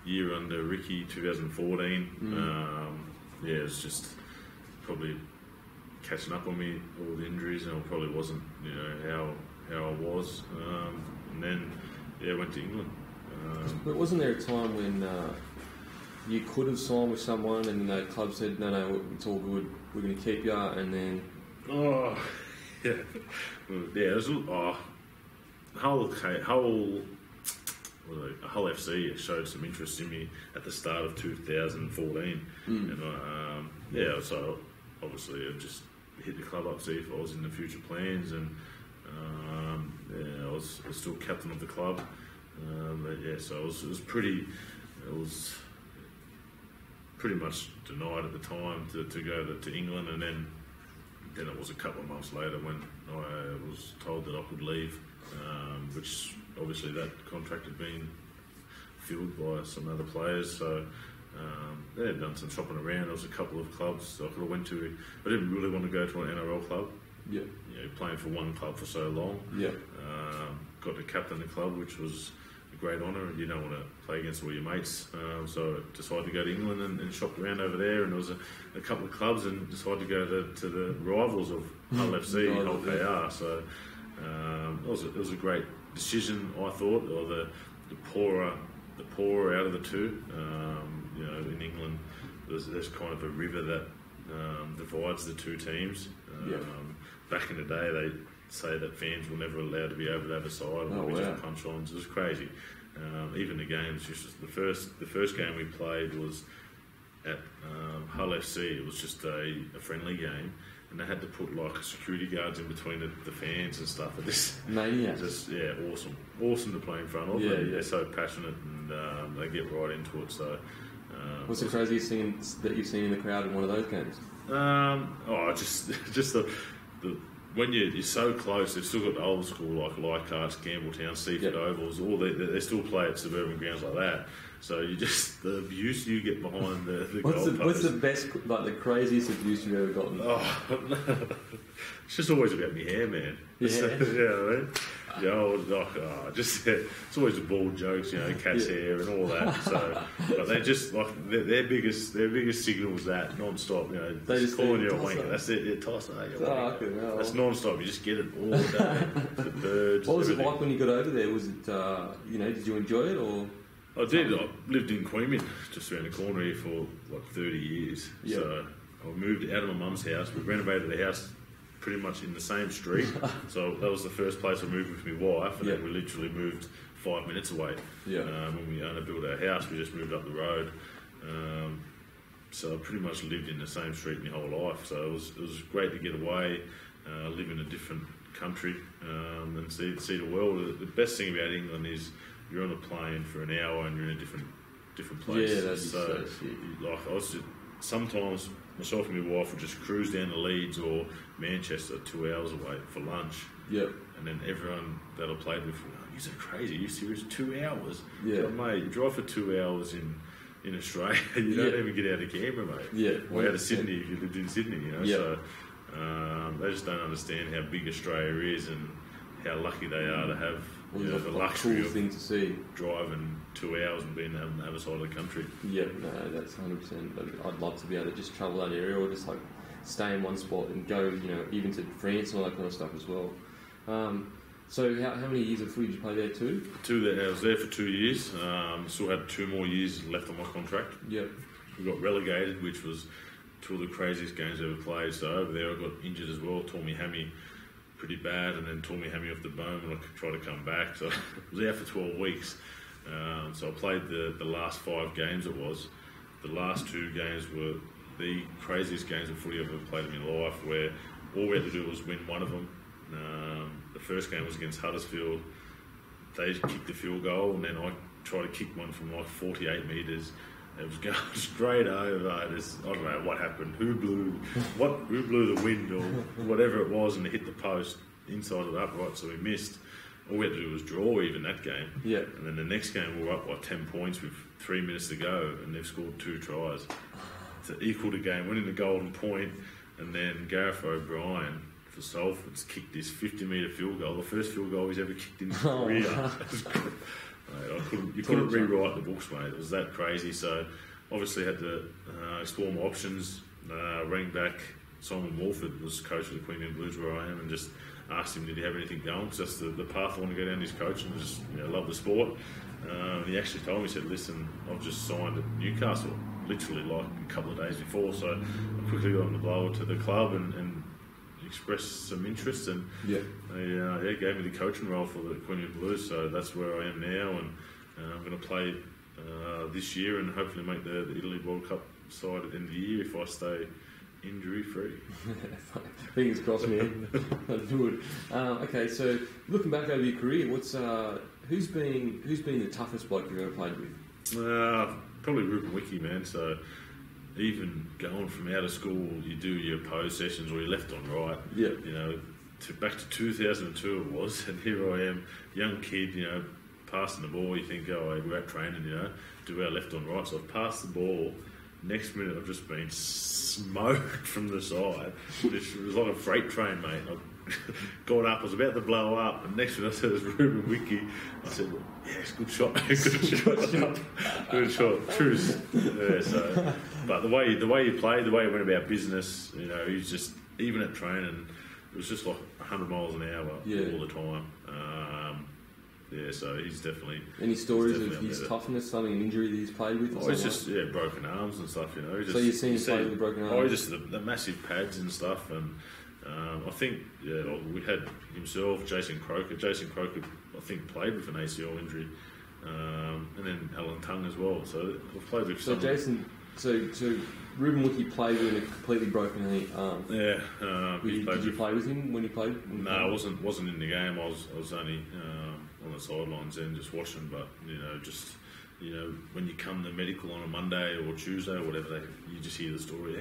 year under Ricky, 2014. It was just probably catching up on me, all the injuries, and I probably wasn't, how I was. And then, went to England. But wasn't there a time when you could have signed with someone and the club said, no, it's all good, we're going to keep you, and then... It was Hull FC showed some interest in me at the start of 2014, and so obviously I just hit the club up, see if I was in the future plans, and I was still captain of the club, so it was pretty much denied at the time to go to England, and then it was a couple of months later when I was told that I could leave, which obviously that contract had been filled by some other players, so they had done some shopping around. There was a couple of clubs I could have went to. I didn't really want to go to an NRL club. Playing for one club for so long. Got to captain the club, which was a great honour. You don't want to play against all your mates, so I decided to go to England and shopped around over there, and there was a couple of clubs, and decided to go to the rivals of Hull FC, Hull KR. So it was a great decision, I thought. Or the poorer out of the two. In England, there's kind of a river that divides the two teams. Back in the day, they say that fans were never allowed to be over the other side, just punch-ons. It was crazy. Even the games, just the first game we played was at Hull FC. It was just a friendly game, and they had to put like security guards in between the fans and stuff. Maniacs. Awesome to play in front of. They're so passionate, and they get right into it. So, what's the craziest thing that you've seen in the crowd in one of those games? Just the when you're so close. They've still got the old school like Leichhardt's, Campbelltown, Seaford Ovals. All they still play at suburban grounds like that. So you just the abuse you get behind the goalpost. What's the best, like the craziest abuse you've ever gotten? It's just always about my hair, man. It's always the bald jokes, cat's hair and all that. So, but they just like their biggest signal was that non-stop. They just calling you a wanker. That's it. Toss it. That's non-stop. You just get it all day. The birds. What was it like when you got over there? Was it did you enjoy it or? I did. I lived in Queanbeyan, just around the corner here for like 30 years. So I moved out of my mum's house. We renovated the house pretty much in the same street. So that was the first place I moved with my wife, and then we literally moved 5 minutes away. When we built our house, we just moved up the road. So I pretty much lived in the same street my whole life. So it was great to get away. live in a different country, and see the world. The best thing about England is you're on a plane for an hour and you're in a different place. Yeah, that's so sick. Like sometimes myself and my wife would just cruise down to Leeds or Manchester 2 hours away for lunch. Yep. And then everyone that I played with, you're crazy, are you serious? 2 hours? Yeah. So, mate, you drive for 2 hours in Australia, you don't even get out of Canberra, mate. Yeah. Or out of Sydney if you lived in Sydney, you know. Yeah. So they just don't understand how big Australia is and how lucky they are to have the luxury cool of thing to see. driving 2 hours and being on the other side of the country. Yeah, no, that's 100%. I'd love to be able to just travel that area or just like stay in one spot and go, even to France and all that kind of stuff as well. So how many years of footy did you play there too? I was there for 2 years. Still had 2 more years left on my contract. Yep. We got relegated, which was 2 of the craziest games I ever played. So over there I got injured as well, tore my hammy pretty bad, and then tore my hammy off the bone when I tried to come back. So I was out for 12 weeks. So I played the last 5 games it was. The last 2 games were the craziest games of footy I've ever played in my life, where all we had to do was win one of them. The first game was against Huddersfield. They kicked the field goal, and then I tried to kick one from like 48 metres. It was going straight over. I don't know what happened. Who blew the wind or whatever it was, and it hit the post inside of the upright, so we missed. All we had to do was draw even that game. Yeah. And then the next game we were up by 10 points with 3 minutes to go, and they've scored 2 tries to equal the game, winning the golden point, and then Gareth O'Brien for Salford's kicked this 50-metre field goal, the first field goal he's ever kicked in his career. Mate, you couldn't rewrite the books, mate. It was that crazy. So obviously had to explore my options. Rang back. Simon Walford was coach of the Queensland Blues where I am, and just asked him, did he have anything going? It's just the path I want to go down. His coach and just love the sport. He actually told me, he said, listen, I've just signed at Newcastle, literally like a couple of days before. So I quickly got on the blower to the club and expressed some interest, and they gave me the coaching role for the Queensland Blues. So that's where I am now, and I'm going to play this year and hopefully make the Italy World Cup side at the end of the year if I stay injury free. Fingers crossed, man. Good. Okay, so looking back over your career, who's been the toughest bloke you've ever played with? Probably Reuben Wiki, man. So even going from out of school, you do your pose sessions or your left on right. Yeah. Back to 2002 it was, and here I am, young kid, passing the ball. You think, we're out training, do our left on right. So I've passed the ball. Next minute, I've just been smoked from the side. It was like a freight train, mate. I got up, I was about to blow up, and next minute I said, it was Reuben Wiki. I said, yes, good shot, good shot. Good shot, truce. Yeah, but the way you played, the way you went about business, he's just, even at training, it was just like 100 miles an hour all the time. So he's definitely... Any stories of his toughness, something, an injury that he's played with? He's just, broken arms and stuff, So you've seen him play with the broken arms? Just the massive pads and stuff, and I think, we had himself, Jason Croker. Jason Croker, I think, played with an ACL injury, and then Alan Tongue as well. So we've played with some... So Reuben Wiki played with a completely broken arm. Yeah. Did you play with him when he played? No, I wasn't in the game. I was only on the sidelines and just watching. But when you come to medical on a Monday or Tuesday or whatever, you just hear the story.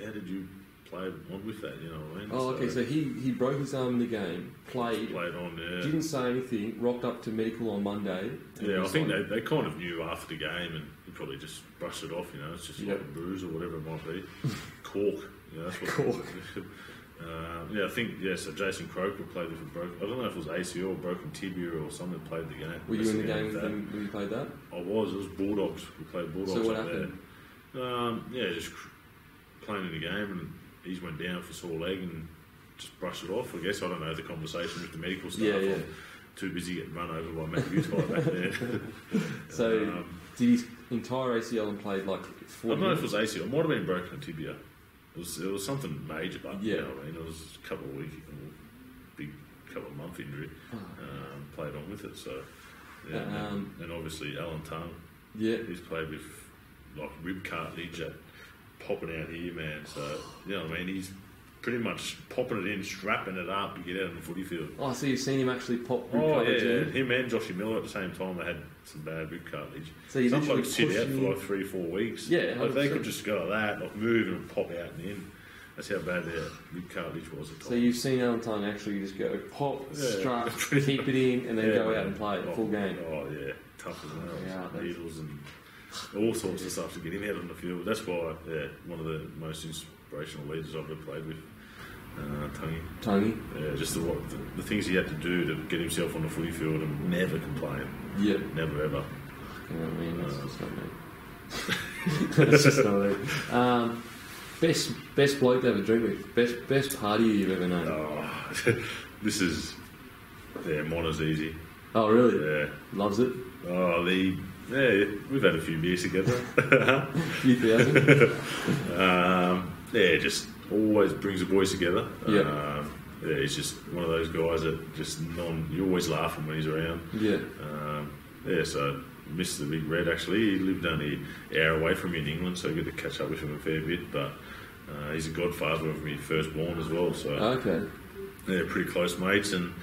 How did you play on with that? You know what I mean? Oh, okay. So he broke his arm in the game, played on, didn't say anything, rocked up to medical on Monday. Yeah, I think they kind of knew after the game, and he probably just brushed it off. It's just like a bruise or whatever it might be. Cork. That's what cork. I think so Jason Croker played with a broken. I don't know if it was ACL or broken tibia or something. Played the game. Were you in the game when you played that? I was. It was Bulldogs. We played Bulldogs. So what happened? There. Just playing in the game, and he went down for sore leg and just brushed it off. I guess I don't know the conversation with the medical staff. Yeah. I'm too busy getting run over by Matt Butai back there. So did his entire ACL and played like 4 I don't know if it was ACL. It might have been broken tibia. It was something major, but it was a couple of weeks, big couple of month injury. Played on with it, so and obviously Alan Tongue. Yeah, he's played with like rib cartilage popping out here, man. So he's pretty much popping it in, strapping it up to get out on the footy field. Oh, so you've seen him actually pop rib Oh, cartilage yeah. in? Him and Joshy Miller at the same time, they had some bad rib cartilage. So you Some literally blokes sit out push for like 3-4 weeks. Yeah, Like they 100%. could just go like that, like move and pop out and in. That's how bad their rib cartilage was at the So time. you've seen Alan Tongue actually just go pop, Yeah. strap, keep it in, and then go out and play a full game. Oh, yeah. Tough as well. Yeah, that's- Needles and all sorts of stuff to get him out on the field. That's why, one of the most inspirational leaders I've ever played with. Tungy. Tongue? Yeah, just the things he had to do to get himself on the footy field and never complain. Yeah. Never ever. You know what I mean? That's just not me. That's just not me. Best bloke to have a drink with. Best party you've ever known. Oh, this is Mona's easy. Oh, really? Yeah. Loves it. Oh, we've had a few beers together. Few thousand. Just always brings the boys together. Yeah. He's just one of those guys that just you always laughing when he's around. Yeah. So missed the big red actually. He lived only an hour away from me in England, so I get to catch up with him a fair bit. But he's a godfather of me firstborn as well. So Okay. pretty close mates, and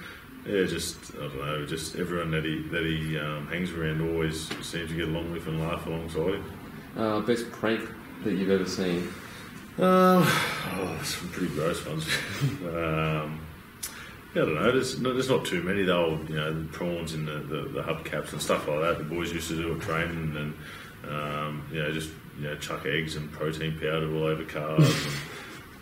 I don't know, just everyone that he hangs around always seems to get along with and laugh alongside him. Best prank that you've ever seen. Some pretty gross ones. I don't know. There's not too many though. The prawns in the hubcaps and stuff like that. The boys used to do at training, and chuck eggs and protein powder all over cars.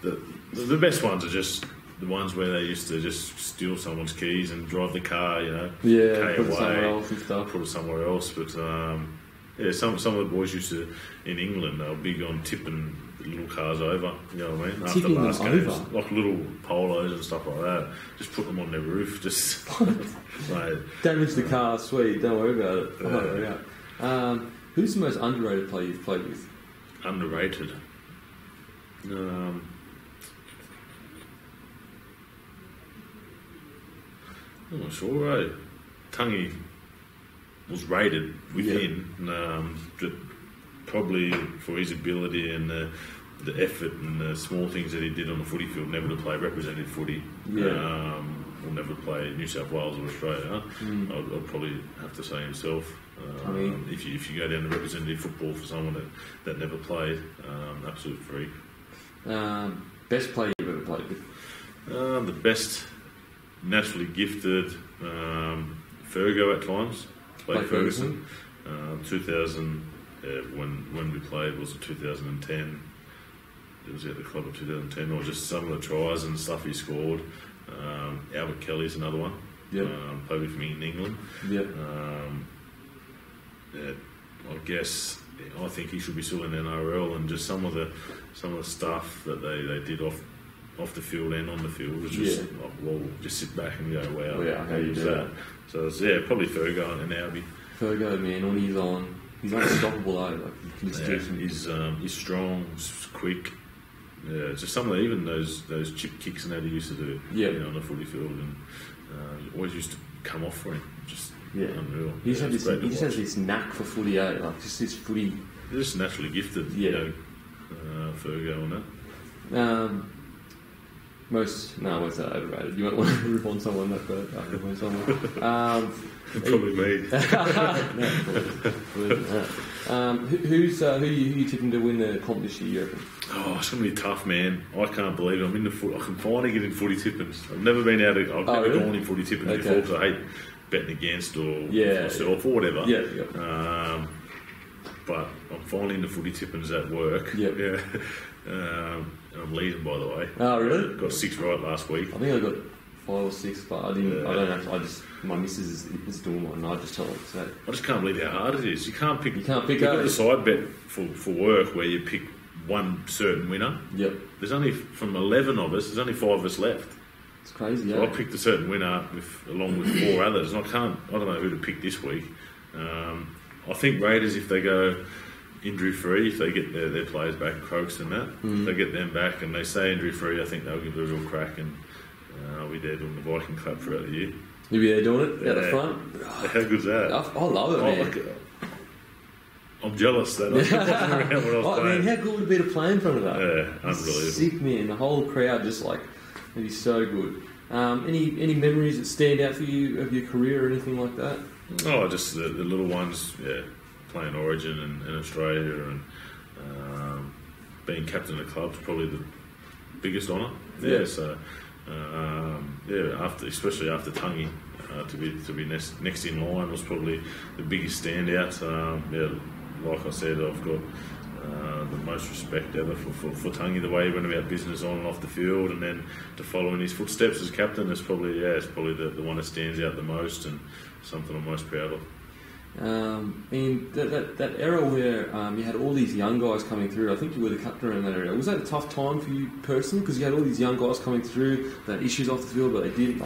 And the best ones are just the ones where they used to just steal someone's keys and drive the car. Put it somewhere else and stuff. Put it somewhere else. But some of the boys used to in England. They were big on tipping little cars over, you know what I mean? After Tipping last them games, over? like little polos and stuff like that. Just put them on their roof, just like, Damage the car, sweet, don't worry about it. Who's the most underrated player you've played with? underrated. I'm not sure, eh? Tungy was rated within, but probably for his ability and the effort and the small things that he did on the footy field, never to play representative footy, or never play New South Wales or Australia. I'd probably have to say himself. If you go down to representative football for someone that never played, absolute freak. Best player you've ever played with? The best, naturally gifted, Fergo at times. Played Ferguson. 2000, when we played was 2010. It was at the club in 2010, or just some of the tries and stuff he scored. Albert Kelly's another one. Played with me in England. I guess I think he should be still in NRL, and just some of the stuff that they did off the field and on the field was just like, well, just sit back and go, wow, how you do that? So it's, probably Fergo and Albie. Fergo, man, when he's unstoppable though. Like, you can just do some... He's strong, he's quick. Yeah, just some of even those chip kicks and that he used to do on the footy field, and always used to come off for him. Just unreal. He just has this knack for footy, like just this footy. They're just naturally gifted, Fergo and that. What's that overrated? You might want to rip on someone that rip on someone. Probably me. Who are you tipping to win the comp this year, you reckon? Oh, it's going to be tough, man. I can't believe it. I'm in the foot. I can finally get in footy tippings. I've never been out of... I've never gone in footy tippings before, because I hate betting against or myself or whatever. But I'm finally in the footy tippings at work. I'm leading, by the way. Oh, really? Got 6 right last week. I think I got 5 or 6, but I didn't. I don't know. My missus is doing one, and I just tell her. So. I just can't believe how hard it is. You can't pick. You can't pick. You've got the side bet for work where you pick one certain winner. There's only, from 11 of us, there's only 5 of us left. It's crazy. So I picked a certain winner along with 4 others, and I don't know who to pick this week. I think Raiders, if they go injury free, if they get their players back, Croaks and that, if they get them back and they stay injury free, I think they'll give it a real crack, and I'll be there doing the Viking Club throughout the year. You'll be there doing it at the front? How good's that? I love it, man. I'm jealous that I wasn't around when I was playing. Man, how good would it be to play in front of that? Yeah, unbelievable. Sick, man. The whole crowd just like, it'd be so good. Any memories that stand out for you of your career or anything like that? Oh, just the little ones, playing Origin and Australia and being captain of the club's probably the biggest honour. Yeah, so especially after Tungy, to be next in line was probably the biggest standout. Like I said, I've got the most respect ever for Tungy, the way he went about business on and off the field, and then to follow in his footsteps as captain is probably the one that stands out the most and something I'm most proud of. And that era where you had all these young guys coming through, I think you were the captain in that area. Was that a tough time for you personally? Because you had all these young guys coming through, they had issues off the field, but they didn't.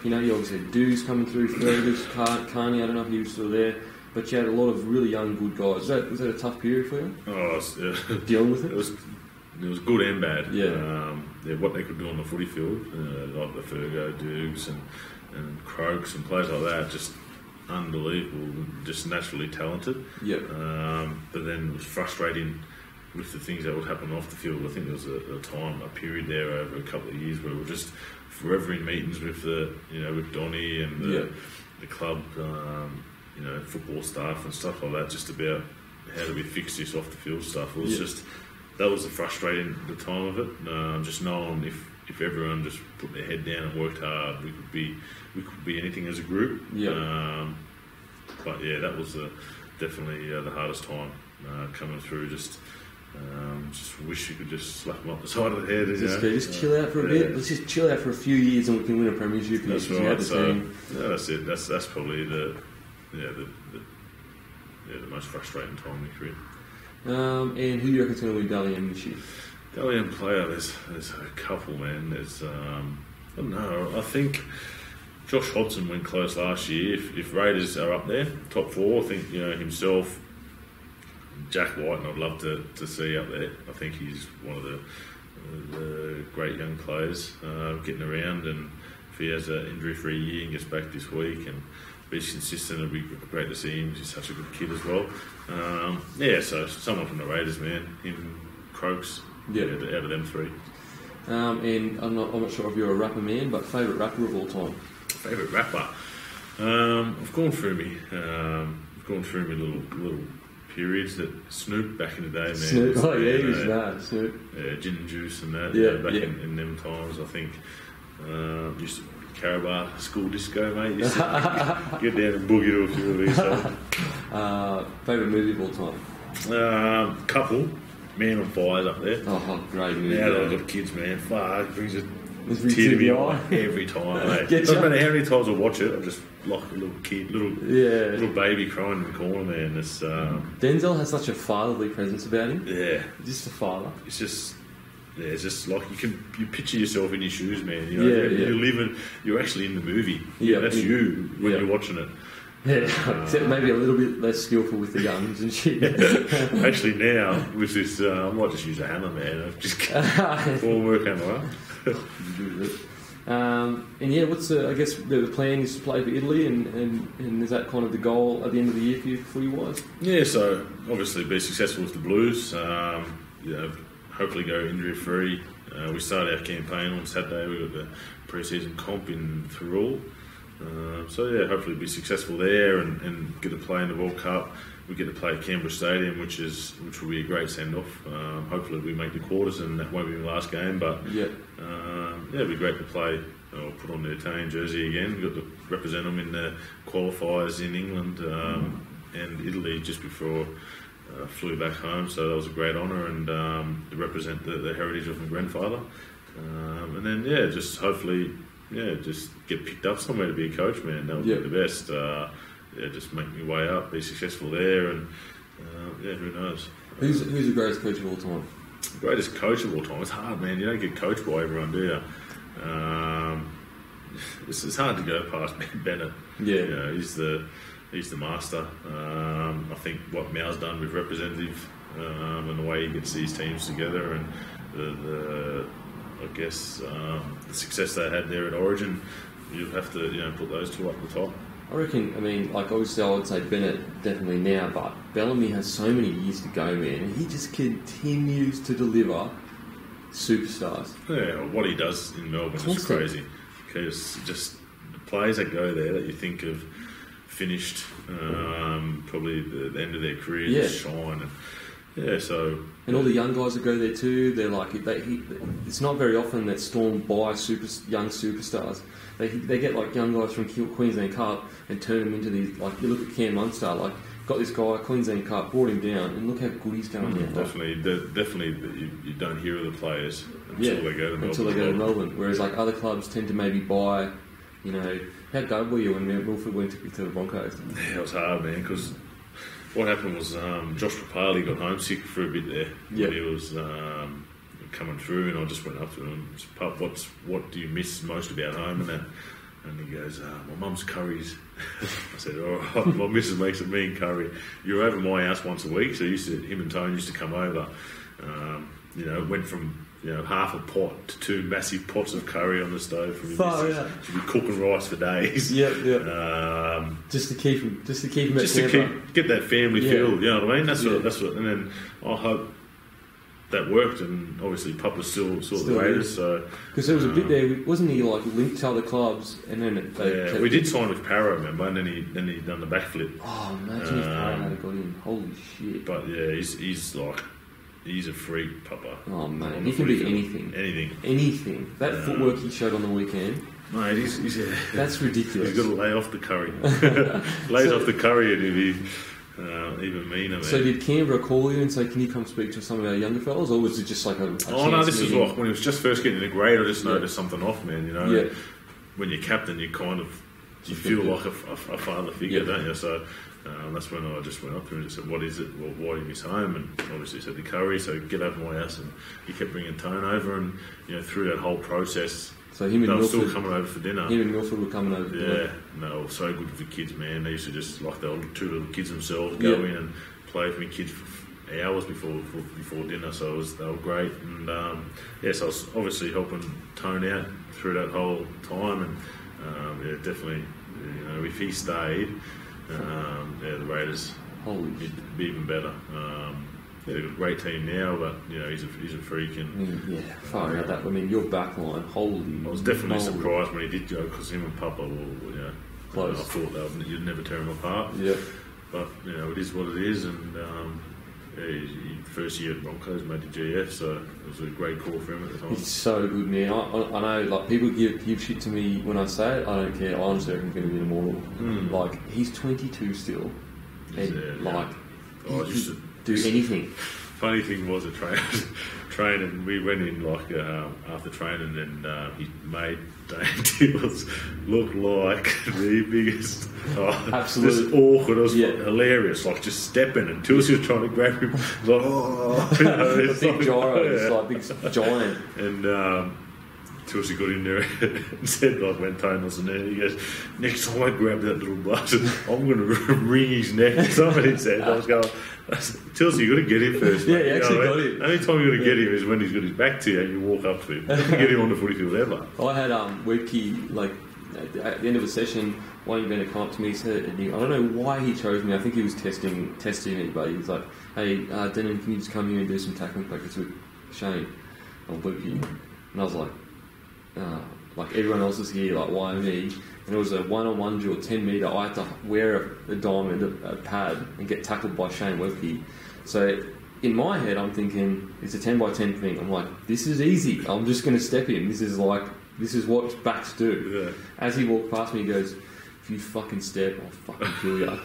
You obviously had Dewes coming through, Fergus, Carney, I don't know if he was still there, but you had a lot of really young, good guys. Was that a tough period for you? Oh, dealing with it? It was good and bad. Yeah. What they could do on the footy field, like the Fergo, Dukes and Croaks and players like that, just unbelievable, just naturally talented. Yep. But then it was frustrating with the things that would happen off the field. I think there was a period there over a couple of years where we were just forever in meetings with with Donny and the club, football staff and stuff like that, just about how do we fix this off the field stuff. It was just, that was the frustrating the time of it. Just knowing if everyone just put their head down and worked hard, we could be anything as a group. But that was definitely the hardest time coming through. Just wish you could just slap them up the side of the head. Just chill out for a bit. Let's just chill out for a few years and we can win a premiership. That's right. So that's it. That's probably the most frustrating time in the career. And who do you reckon's going to win Dally M this year? Dally M player, there's a couple, man. There's I don't know. I think Josh Hodson went close last year. If Raiders are up there, top four, I think himself, Jack White, and I'd love to see up there. I think he's one of the great young players getting around, and if he has an injury-free year and gets back this week and be consistent, it'd be great to see him. He's such a good kid as well. So someone from the Raiders, man. Him, Croaks, out of them three. And I'm not sure if you're a rapper man, but favourite rapper of all time? Favourite rapper? I've gone through me little periods. That Snoop back in the day, man. Snoop, he was mad. Snoop. Yeah, Gin and Juice and that. In them times, I think. Used to Carabao school disco, mate. Used to get down and boogie to a few of these. Favourite movie of all time? Couple. Man on Fire's up there. Oh, great movie. Now that I've got kids, man, fuck, brings a It's tear to my eye every time. Mate. Doesn't matter how many times I watch it, I'm just like a little kid, little baby crying in the corner, man. It's Denzel has such a fatherly presence about him. Yeah, just a father. It's just like you picture yourself in his shoes, man. You're actually in the movie. Yeah, that's you when you're watching it. Yeah, except maybe a little bit less skillful with the guns and shit. Actually, now with this, I might just use a hammer, man. I've just formwork hammer. What's I guess the plan is to play for Italy, and is that kind of the goal at the end of the year for you, footy-wise? Yeah, so obviously be successful with the Blues. Hopefully go injury-free. We start our campaign on Saturday. We've got the pre-season comp in Thirroul. Hopefully be successful there and get to play in the World Cup. We get to play at Canberra Stadium, which will be a great send-off. Hopefully we make the quarters and that won't be the last game, but it'd be great to play or put on the Italian jersey again. We've got to represent them in the qualifiers in England and Italy just before flew back home, so that was a great honour, and to represent the heritage of my grandfather. Just hopefully just get picked up somewhere to be a coach, man. That would be the best. Just make my way up, be successful there, and who knows. Who's the greatest coach of all time? Greatest coach of all time? It's hard, man. You don't get coached by everyone, do you? It's hard to go past Bennett. Yeah, he's the master. I think what Mau's done with representative and the way he gets these teams together, and the success they had there at Origin, you have to put those two up the top. I reckon, I mean, like obviously I would say Bennett definitely now, but Bellamy has so many years to go, man, and he just continues to deliver superstars. Yeah, what he does in Melbourne is crazy. Because just the players that go there that you think of finished probably the end of their career, just shine. And all the young guys that go there too, they're like, it's not very often that Storm buy young superstars. They get like young guys from Queensland Cup and turn them into these, like you look at Cam Munster, like got this guy, Queensland Cup, brought him down, and look how good he's going now. Definitely, you don't hear of the players until they go to Melbourne. Until they go to Melbourne. Whereas like other clubs tend to maybe buy, you know, how good were you when Milford went to the Broncos? Yeah, it was hard, man, because what happened was Josh Papali got homesick for a bit there. Yep. He was coming through, and I just went up to him, Pup, what do you miss most about home and that? And he goes, my mum's curries. I said, all right, my missus makes it mean curry. You were over my house once a week, so him and Tone used to come over. It went from half a pot to 2 massive pots of curry on the stove from his missus. She'd be cooking rice for days. Yep. Just to keep him get that family feel. You know what I mean? That's what. And then I hope that worked, and obviously Papa still the Raiders. So because there was a bit there, wasn't he? Like linked to other clubs, and then we did sign with Parra, remember? And then he done the backflip. Oh, imagine if Parra had got in. Holy shit! But yeah, he's a freak, Papa. Oh man, he can be anything. Anything. That footwork he showed on the weekend. Mate, he's that's ridiculous. He's got to lay off the curry. Lays off the curry, and he'd be even meaner, man. So did Canberra call you and say, can you come speak to some of our younger fellas, or was it just like a no, this was like when he was just first getting in the grade. I just noticed something off, man. You know, when you're captain, you kind of feel like a father figure, don't you? So that's when I just went up to him and just said, what is it? Well, why do you miss home? And obviously he said the curry, so get over my house. And he kept bringing Tone over, and through that whole process, so him and they were Milford, still coming over for dinner. Him and Milford were coming over for dinner. Yeah, and they were so good for the kids, man. They used to just, like the 2 little kids themselves, go in and play with me kids for hours before dinner, so they were great. And so I was obviously helping Tone out through that whole time, and definitely, if he stayed, the Raiders would be even better. They've got a great team now, but he's a freak. And far out that. I mean, your back line, holy. I was definitely surprised when he did go, because him and Papa were close. I thought you'd never tear them apart. Yeah. But it is what it is, and he first year at Broncos made the GF, so it was a great call for him at the time. He's so good, man. I know, like people give shit to me when I say it. I don't care. I honestly reckon he's going to be an immortal. Like he's 22 still, and he could do anything. Funny thing was, at training, we went in after training, and he made Dane Tills look like the biggest. Absolutely. Just awkward. It was hilarious. Like just stepping, and Tills was trying to grab him. It's big gyro. It's like big giant. And Tilsy got in there and said, like when Tone wasn't there, he goes, next time I grab that little bastard, I'm going to wring his neck or something. He said, I was going, Tilsy, you've got to get him first. Yeah, he actually got him. The only time you've got to get him is when he's got his back to you and you walk up to him. You don't get him on the footy field ever. I had Webkey, like at the end of a session, one event come up to me, he said, I don't know why he chose me. I think he was testing me, but he was like, hey, Denon, can you just come here and do some tackling practice with Shane on Webkey? And I was like everyone else is here, like why me? And it was a one-on-one duel, 10 metre. I had to wear a diamond, a pad, and get tackled by Shane Webkey. So in my head, I'm thinking it's a 10 by 10 thing. I'm like, this is easy. I'm just going to step in. This is what backs do. Yeah. As he walked past me, he goes, if you fucking step, I'll fucking kill you.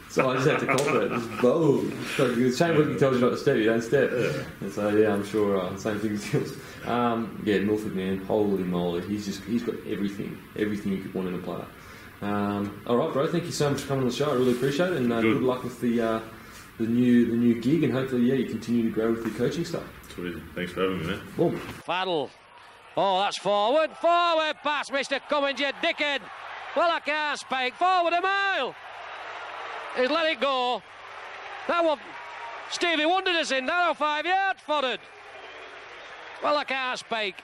So I just had to cop it. Just boom. Shane Webkey tells you not to step, you don't step. Yeah. And so I'm sure same thing as yours. Milford, man, holy moly, he's got everything you could want in a player. All right, bro, thank you so much for coming on the show. I really appreciate it, and good luck with the new gig, and hopefully, you continue to grow with your coaching stuff. Sweet. Thanks for having me, man. Boom. Faddle. Oh, that's forward pass, Mr. Cummins, you dickhead. Well, I can't speak. Forward a mile. He's let it go. That one, Stevie Wonder is in. Now 5 yards forward. Well, I can't speak.